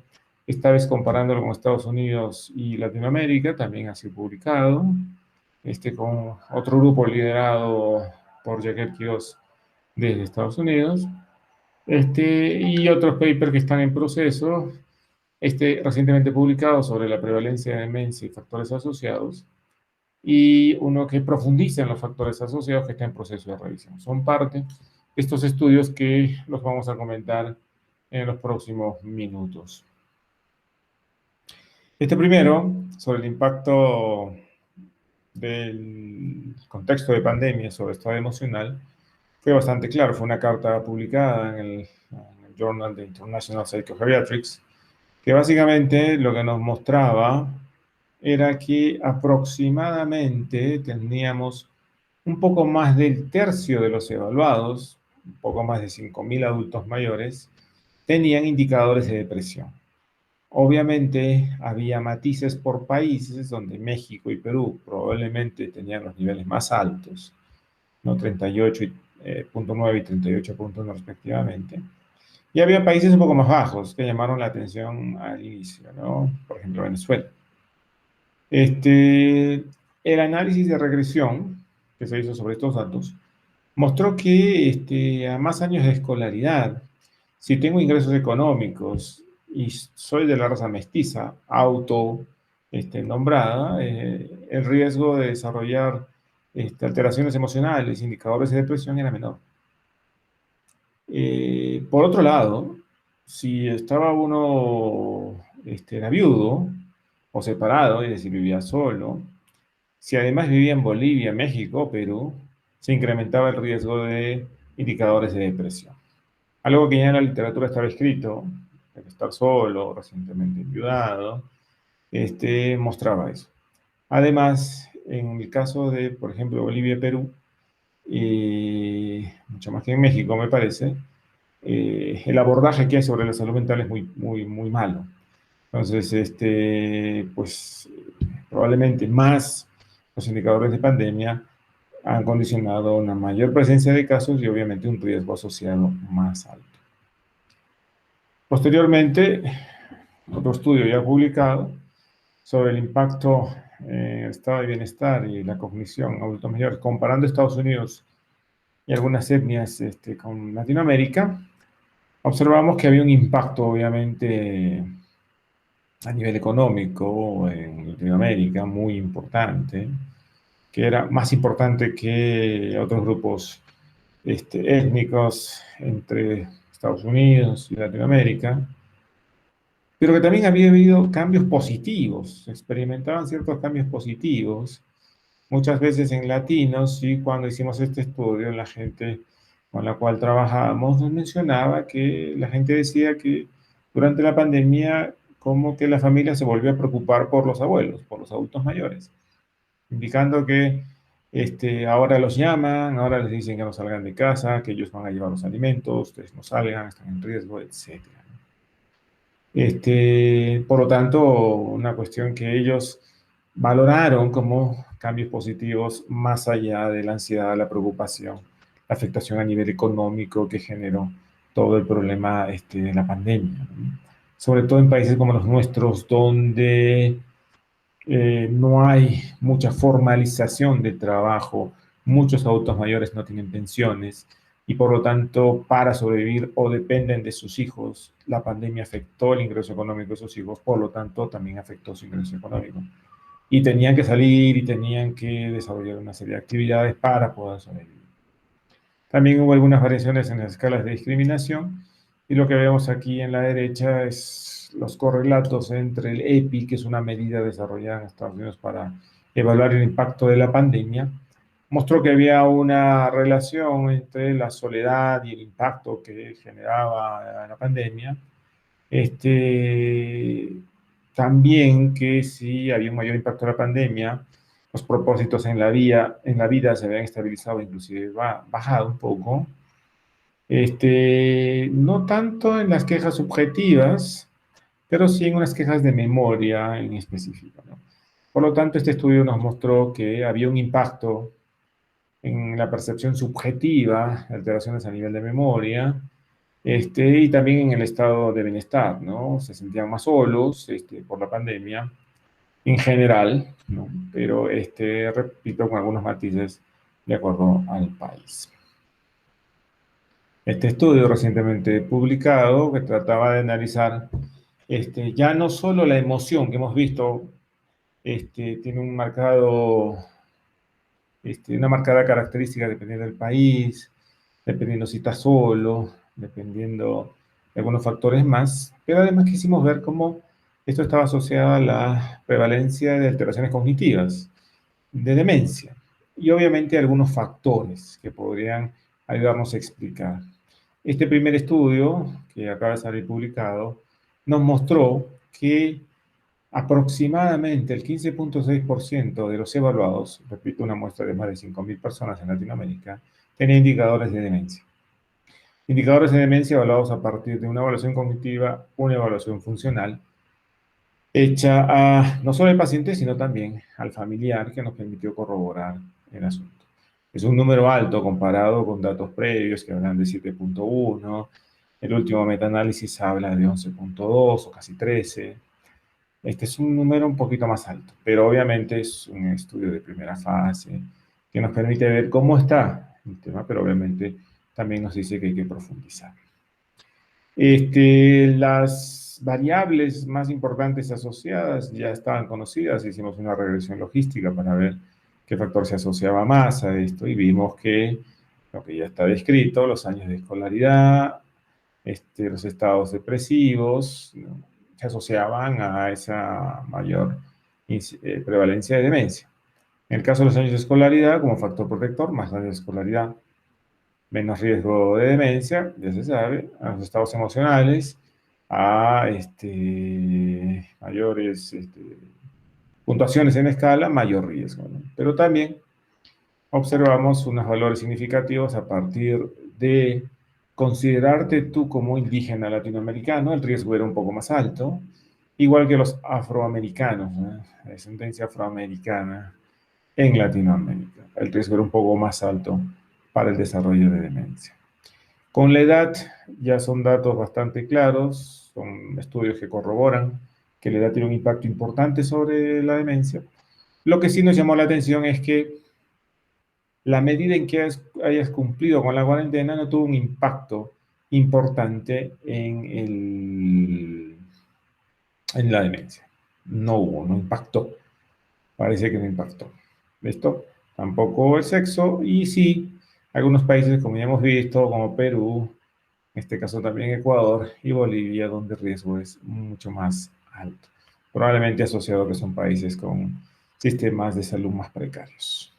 esta vez comparándolo con Estados Unidos y Latinoamérica, también ha sido publicado, con otro grupo liderado por Jaquel Quiroz desde Estados Unidos, y otros papers que están en proceso, recientemente publicado sobre la prevalencia de demencia y factores asociados, y uno que profundiza en los factores asociados que está en proceso de revisión. Son parte de estos estudios que los vamos a comentar en los próximos minutos. Este primero, sobre el impacto del contexto de pandemia sobre estado emocional, fue bastante claro. Fue una carta publicada en el Journal de International Psychogeriatrics, que básicamente lo que nos mostraba era que aproximadamente teníamos un poco más del tercio de los evaluados, un poco más de 5.000 adultos mayores, tenían indicadores de depresión. Obviamente había matices por países donde México y Perú probablemente tenían los niveles más altos, ¿no? 38.9 y 38.1 respectivamente. Y había países un poco más bajos que llamaron la atención al inicio, ¿no? Por ejemplo, Venezuela. El análisis de regresión que se hizo sobre estos datos mostró que a más años de escolaridad, si tengo ingresos económicos y soy de la raza mestiza, nombrada, el riesgo de desarrollar alteraciones emocionales, indicadores de depresión era menor. Por otro lado, si estaba uno era viudo o separado, es decir, vivía solo, si además vivía en Bolivia, México, Perú, se incrementaba el riesgo de indicadores de depresión. Algo que ya en la literatura estaba escrito, el estar solo, recientemente enviudado, mostraba eso. Además, en el caso de, por ejemplo, Bolivia y Perú, mucho más que en México, me parece, el abordaje que hay sobre la salud mental es muy malo. Entonces, pues probablemente más los indicadores de pandemia han condicionado una mayor presencia de casos y obviamente un riesgo asociado más alto. Posteriormente, otro estudio ya publicado sobre el impacto en el estado de bienestar y la cognición en adultos mayores, comparando Estados Unidos y algunas etnias con Latinoamérica, observamos que había un impacto, obviamente, a nivel económico en Latinoamérica muy importante, que era más importante que otros grupos étnicos entre Estados Unidos y Latinoamérica, pero que también había habido cambios positivos, se experimentaban ciertos cambios positivos, muchas veces en latinos, y cuando hicimos este estudio, la gente con la cual trabajábamos nos mencionaba que la gente decía que durante la pandemia como que la familia se volvió a preocupar por los abuelos, por los adultos mayores, indicando que ahora los llaman, ahora les dicen que no salgan de casa, que ellos van a llevar los alimentos, ustedes no salgan, están en riesgo, etc. Por lo tanto, una cuestión que ellos valoraron como cambios positivos más allá de la ansiedad, la preocupación, la afectación a nivel económico que generó todo el problema de la pandemia, ¿no? Sobre todo en países como los nuestros, donde no hay mucha formalización de trabajo, muchos adultos mayores no tienen pensiones y por lo tanto para sobrevivir o dependen de sus hijos. La pandemia afectó el ingreso económico de sus hijos, por lo tanto también afectó su ingreso económico. Y tenían que salir y tenían que desarrollar una serie de actividades para poder sobrevivir. También hubo algunas variaciones en las escalas de discriminación y lo que vemos aquí en la derecha es los correlatos entre el EPI, que es una medida desarrollada en Estados Unidos para evaluar el impacto de la pandemia, mostró que había una relación entre la soledad y el impacto que generaba la pandemia. También que si había un mayor impacto de la pandemia, los propósitos en la vida se habían estabilizado, inclusive bajado un poco. No tanto en las quejas subjetivas, pero sí en unas quejas de memoria en específico, ¿no? Por lo tanto, este estudio nos mostró que había un impacto en la percepción subjetiva, alteraciones a nivel de memoria, y también en el estado de bienestar, ¿no? Se sentían más solos por la pandemia en general, ¿no? Pero, repito, con algunos matices de acuerdo al país. Este estudio recientemente publicado, que trataba de analizar Ya no solo la emoción que hemos visto tiene un marcado, una marcada característica dependiendo del país, dependiendo si está solo, dependiendo de algunos factores más, pero además quisimos ver cómo esto estaba asociado a la prevalencia de alteraciones cognitivas, de demencia, y obviamente algunos factores que podrían ayudarnos a explicar. Este primer estudio, que acaba de salir publicado, nos mostró que aproximadamente el 15.6% de los evaluados, repito, una muestra de más de 5.000 personas en Latinoamérica, tenía indicadores de demencia. Indicadores de demencia evaluados a partir de una evaluación cognitiva, una evaluación funcional, hecha a no solo al paciente, sino también al familiar, que nos permitió corroborar el asunto. Es un número alto comparado con datos previos que hablan de 7.1, el último metaanálisis habla de 11.2 o casi 13. Este es un número un poquito más alto, pero obviamente es un estudio de primera fase que nos permite ver cómo está el tema, pero obviamente también nos dice que hay que profundizar. Las variables más importantes asociadas ya estaban conocidas, hicimos una regresión logística para ver qué factor se asociaba más a esto y vimos que lo que ya está descrito, los años de escolaridad, los estados depresivos, ¿no?, se asociaban a esa mayor prevalencia de demencia. En el caso de los años de escolaridad, como factor protector, más años de escolaridad, menos riesgo de demencia, ya se sabe, a los estados emocionales, a mayores puntuaciones en escala, mayor riesgo, ¿no? Pero también observamos unos valores significativos a partir de considerarte tú como indígena latinoamericano, el riesgo era un poco más alto, igual que los afroamericanos, ¿no?, de descendencia afroamericana en Latinoamérica. El riesgo era un poco más alto para el desarrollo de demencia. Con la edad ya son datos bastante claros, son estudios que corroboran que la edad tiene un impacto importante sobre la demencia. Lo que sí nos llamó la atención es que la medida en que hayas cumplido con la cuarentena no tuvo un impacto importante en la demencia. No impactó. Parece que no impactó. ¿Listo? Tampoco el sexo, y sí, algunos países, como ya hemos visto, como Perú, en este caso también Ecuador y Bolivia, donde el riesgo es mucho más alto. Probablemente asociado a que son países con sistemas de salud más precarios.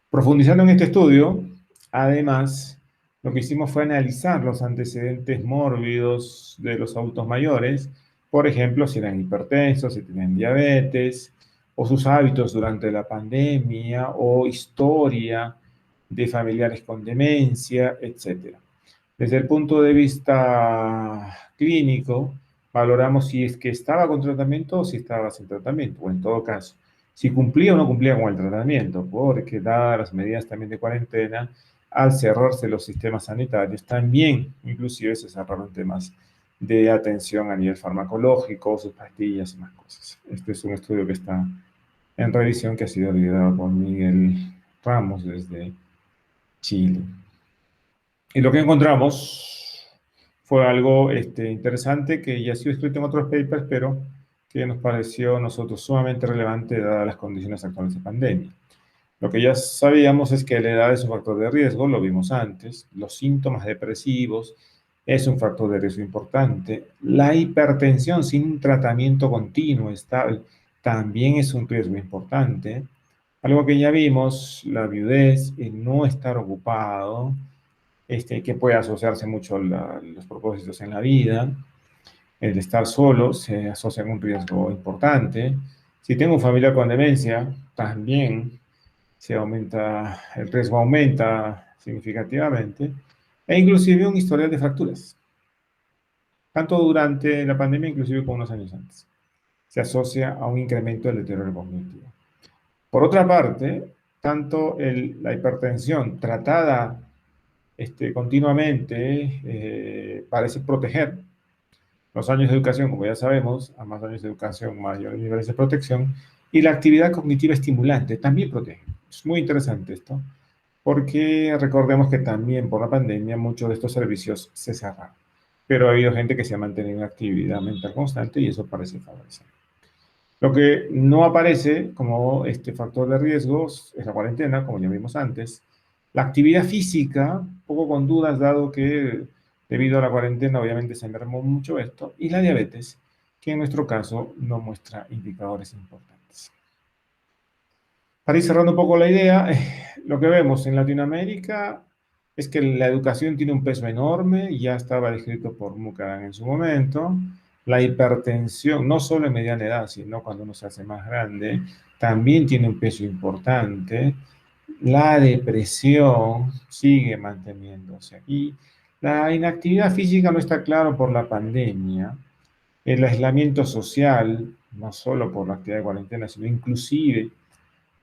Profundizando en este estudio, además, lo que hicimos fue analizar los antecedentes mórbidos de los adultos mayores, por ejemplo, si eran hipertensos, si tenían diabetes, o sus hábitos durante la pandemia, o historia de familiares con demencia, etc. Desde el punto de vista clínico, valoramos si es que estaba con tratamiento o si estaba sin tratamiento, o en todo caso, si cumplía o no cumplía con el tratamiento, porque dadas las medidas también de cuarentena, al cerrarse los sistemas sanitarios, también inclusive se cerraron temas de atención a nivel farmacológico, sus pastillas y más cosas. Este es un estudio que está en revisión, que ha sido liderado por Miguel Ramos desde Chile. Y lo que encontramos fue algo interesante que ya ha sido escrito en otros papers, pero que nos pareció a nosotros sumamente relevante dadas las condiciones actuales de pandemia. Lo que ya sabíamos es que la edad es un factor de riesgo, lo vimos antes, los síntomas depresivos es un factor de riesgo importante, la hipertensión sin un tratamiento continuo estable también es un riesgo importante, algo que ya vimos, la viudez, el no estar ocupado, que puede asociarse mucho a los propósitos en la vida. El estar solo se asocia con un riesgo importante. Si tengo un familiar con demencia, también el riesgo aumenta significativamente, e inclusive un historial de fracturas, tanto durante la pandemia, inclusive como unos años antes. Se asocia a un incremento del deterioro cognitivo. Por otra parte, tanto la hipertensión tratada continuamente parece proteger. Los años de educación, como ya sabemos, a más años de educación, mayores niveles de protección, y la actividad cognitiva estimulante también protege. Es muy interesante esto, porque recordemos que también por la pandemia muchos de estos servicios se cerraron. pero ha habido gente que se ha mantenido en actividad mental constante y eso parece favorecer. Lo que no aparece como factor de riesgo es la cuarentena, como ya vimos antes. La actividad física, poco con dudas, dado que debido a la cuarentena obviamente se mermó mucho esto, y la diabetes, que en nuestro caso no muestra indicadores importantes. Para ir cerrando un poco la idea, lo que vemos en Latinoamérica es que la educación tiene un peso enorme, ya estaba descrito por Mukadan en su momento. La hipertensión, no solo en mediana edad, sino cuando uno se hace más grande, también tiene un peso importante. La depresión sigue manteniéndose. Y la inactividad física no está claro por la pandemia. El aislamiento social, no solo por la actividad de cuarentena, sino inclusive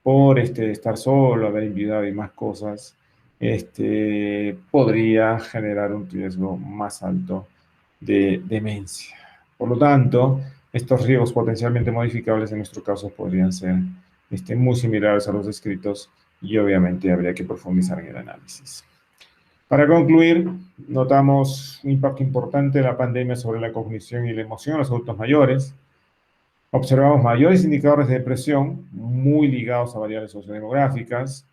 por estar solo, haber enviudado y más cosas, podría generar un riesgo más alto de demencia. Por lo tanto, estos riesgos potencialmente modificables en nuestro caso podrían ser muy similares a los descritos y obviamente habría que profundizar en el análisis. Para concluir, notamos un impacto importante de la pandemia sobre la cognición y la emoción en los adultos mayores. Observamos mayores indicadores de depresión, muy ligados a variables sociodemográficas,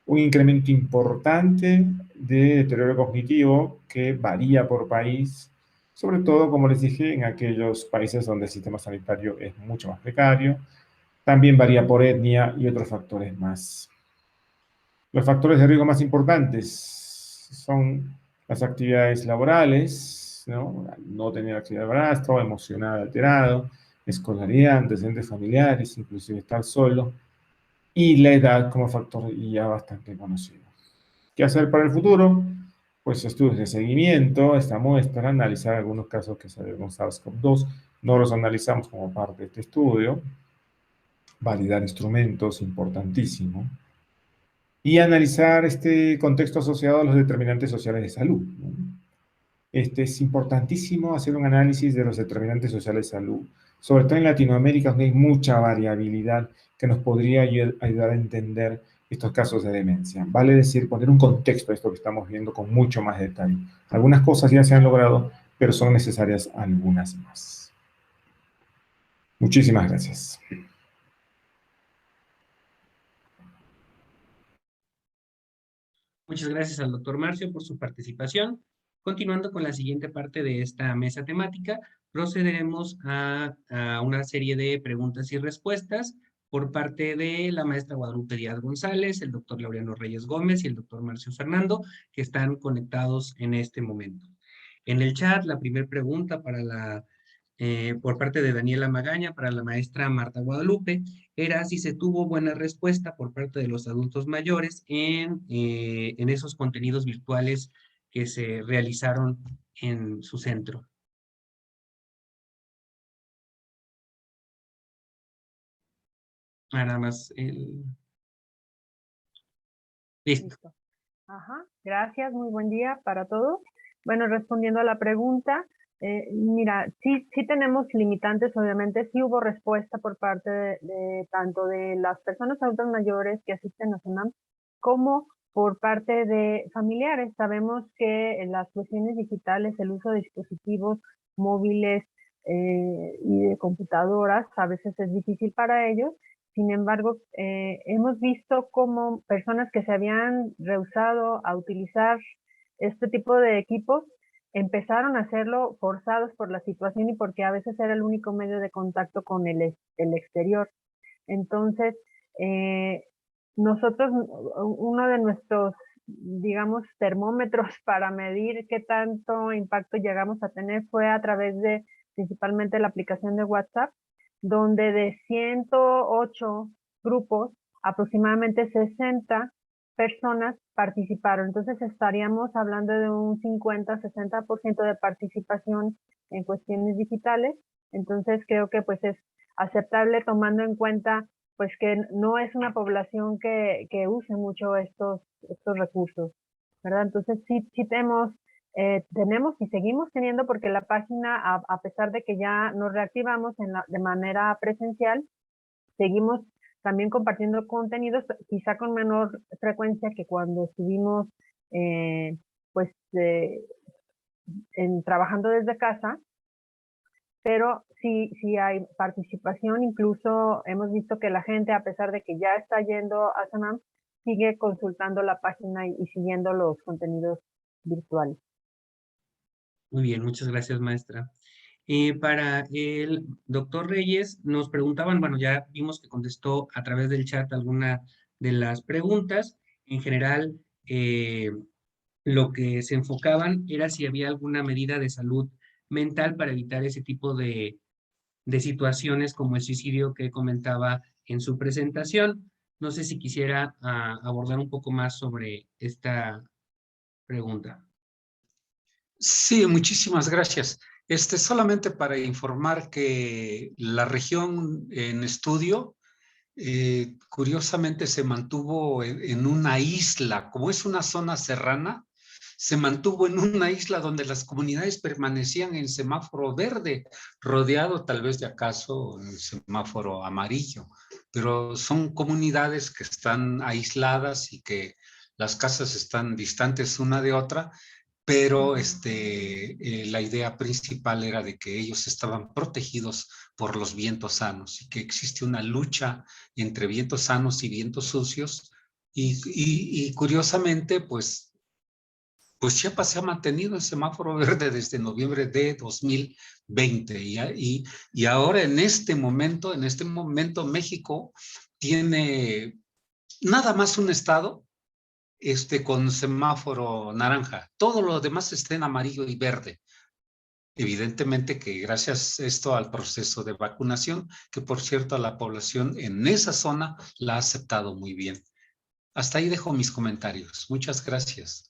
un incremento importante de deterioro cognitivo que varía por país, sobre todo, como les dije, en aquellos países donde el sistema sanitario es mucho más precario. También varía por etnia y otros factores más. Los factores de riesgo más importantes son las actividades laborales, no tener actividad laboral, estado emocional alterado, escolaridad, antecedentes familiares, inclusive estar solo, y la edad como factor ya bastante conocido. ¿Qué hacer para el futuro? Pues estudios de seguimiento, esta muestra, analizar algunos casos que salieron con SARS-CoV-2, no los analizamos como parte de este estudio, validar instrumentos, importantísimo, y analizar este contexto asociado a los determinantes sociales de salud. Es importantísimo hacer un análisis de los determinantes sociales de salud, sobre todo en Latinoamérica, donde hay mucha variabilidad que nos podría ayudar a entender estos casos de demencia. Vale decir, poner un contexto a esto que estamos viendo con mucho más detalle. Algunas cosas ya se han logrado, pero son necesarias algunas más. Muchísimas gracias. Muchas gracias al doctor Marcio por su participación. Continuando con la siguiente parte de esta mesa temática, procederemos a una serie de preguntas y respuestas por parte de la maestra Guadalupe Díaz González, el doctor Laureano Reyes Gómez y el doctor Marcio Fernando, que están conectados en este momento. En el chat, la primera pregunta por parte de Daniela Magaña para la maestra Marta Guadalupe era si se tuvo buena respuesta por parte de los adultos mayores en esos contenidos virtuales que se realizaron en su centro. Nada más. Listo. Ajá, gracias, muy buen día para todos. Bueno, respondiendo a la pregunta, mira, sí tenemos limitantes, obviamente, sí hubo respuesta por parte de tanto de las personas adultas mayores que asisten a SUNAM, como por parte de familiares. Sabemos que en las cuestiones digitales, el uso de dispositivos móviles y de computadoras a veces es difícil para ellos. Sin embargo, hemos visto cómo personas que se habían rehusado a utilizar este tipo de equipos empezaron a hacerlo forzados por la situación y porque a veces era el único medio de contacto con el exterior. Entonces, nosotros, uno de nuestros, digamos, termómetros para medir qué tanto impacto llegamos a tener fue a través de principalmente la aplicación de WhatsApp, donde de 108 grupos, aproximadamente 60 personas participaron. Entonces estaríamos hablando de un 50-60% de participación en cuestiones digitales. Entonces creo que pues es aceptable tomando en cuenta pues que no es una población que use mucho estos recursos, ¿verdad? Entonces sí tenemos y seguimos teniendo, porque la página, a pesar de que ya nos reactivamos de manera presencial, seguimos también compartiendo contenidos, quizá con menor frecuencia que cuando estuvimos pues trabajando desde casa, pero sí hay participación. Incluso hemos visto que la gente, a pesar de que ya está yendo a Sanam, sigue consultando la página y siguiendo los contenidos virtuales. Muy bien, muchas gracias, maestra. Para el doctor Reyes, nos preguntaban, bueno, ya vimos que contestó a través del chat alguna de las preguntas. En general, lo que se enfocaban era si había alguna medida de salud mental para evitar ese tipo de situaciones como el suicidio que comentaba en su presentación. No sé si quisiera abordar un poco más sobre esta pregunta. Sí, muchísimas gracias. Solamente para informar que la región en estudio, curiosamente se mantuvo en una isla, como es una zona serrana, se mantuvo en una isla donde las comunidades permanecían en semáforo verde, rodeado tal vez de acaso en semáforo amarillo, pero son comunidades que están aisladas y que las casas están distantes una de otra, pero la idea principal era de que ellos estaban protegidos por los vientos sanos y que existe una lucha entre vientos sanos y vientos sucios y curiosamente, pues Chiapas se ha mantenido en semáforo verde desde noviembre de 2020 y ahora en este momento México tiene nada más un estado con semáforo naranja. Todo lo demás está en amarillo y verde. Evidentemente que gracias esto al proceso de vacunación, que por cierto a la población en esa zona la ha aceptado muy bien. Hasta ahí dejo mis comentarios. Muchas gracias.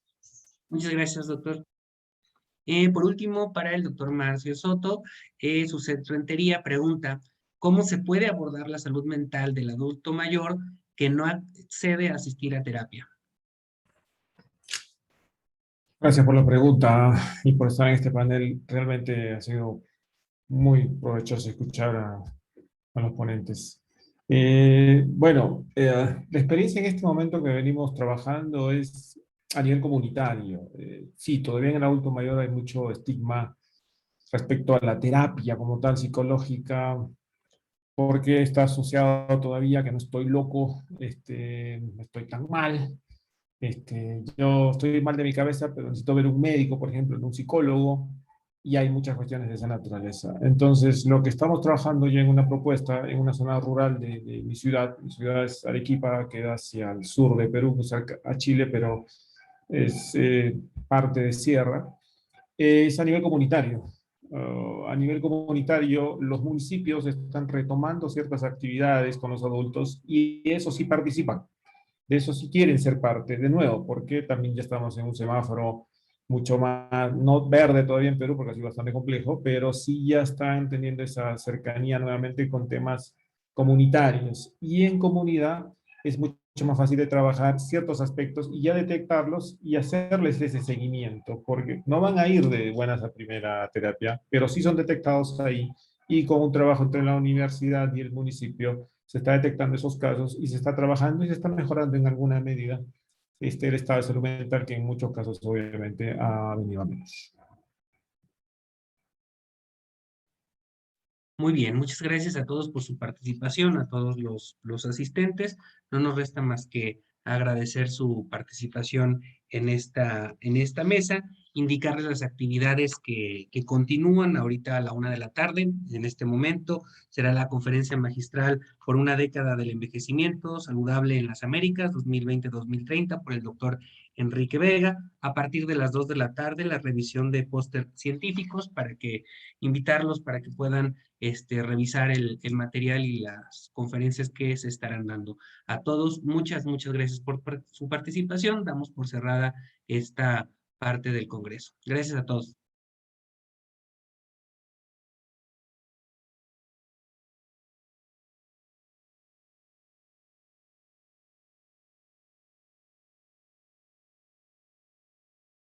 Muchas gracias, doctor. Por último, para el doctor Marcio Soto, su centroentería pregunta, ¿cómo se puede abordar la salud mental del adulto mayor que no accede a asistir a terapia? Gracias por la pregunta y por estar en este panel. Realmente ha sido muy provechoso escuchar a los ponentes. La experiencia en este momento que venimos trabajando es a nivel comunitario. Sí, todavía en el adulto mayor hay mucho estigma respecto a la terapia como tal psicológica, porque está asociado todavía a que no estoy loco, no estoy tan mal. Yo estoy mal de mi cabeza, pero necesito ver un médico, por ejemplo, un psicólogo, y hay muchas cuestiones de esa naturaleza. Entonces, lo que estamos trabajando ya en una propuesta, en una zona rural de mi ciudad es Arequipa, queda hacia el sur de Perú, pues a Chile, pero es parte de sierra, es a nivel comunitario. A nivel comunitario, los municipios están retomando ciertas actividades con los adultos y eso sí participan. De eso sí quieren ser parte, de nuevo, porque también ya estamos en un semáforo mucho más, no verde todavía en Perú, porque ha sido bastante complejo, pero sí ya están teniendo esa cercanía nuevamente con temas comunitarios. Y en comunidad es mucho más fácil de trabajar ciertos aspectos y ya detectarlos y hacerles ese seguimiento, porque no van a ir de buenas a primera terapia, pero sí son detectados ahí y con un trabajo entre la universidad y el municipio se está detectando esos casos y se está trabajando y se está mejorando en alguna medida el estado de salud mental, que en muchos casos obviamente ha venido a menos. Muy bien, muchas gracias a todos por su participación, a todos los asistentes. No nos resta más que agradecer su participación en esta mesa, indicarles las actividades que continúan ahorita a la 1 de la tarde. En este momento será la conferencia magistral por una década del envejecimiento saludable en las Américas, 2020-2030, por el doctor Enrique Vega. A partir de las 2 de la tarde, la revisión de póster científicos para que invitarlos para que puedan revisar el material y las conferencias que se estarán dando. A todos, muchas gracias por su participación. Damos por cerrada esta parte del Congreso. Gracias a todos.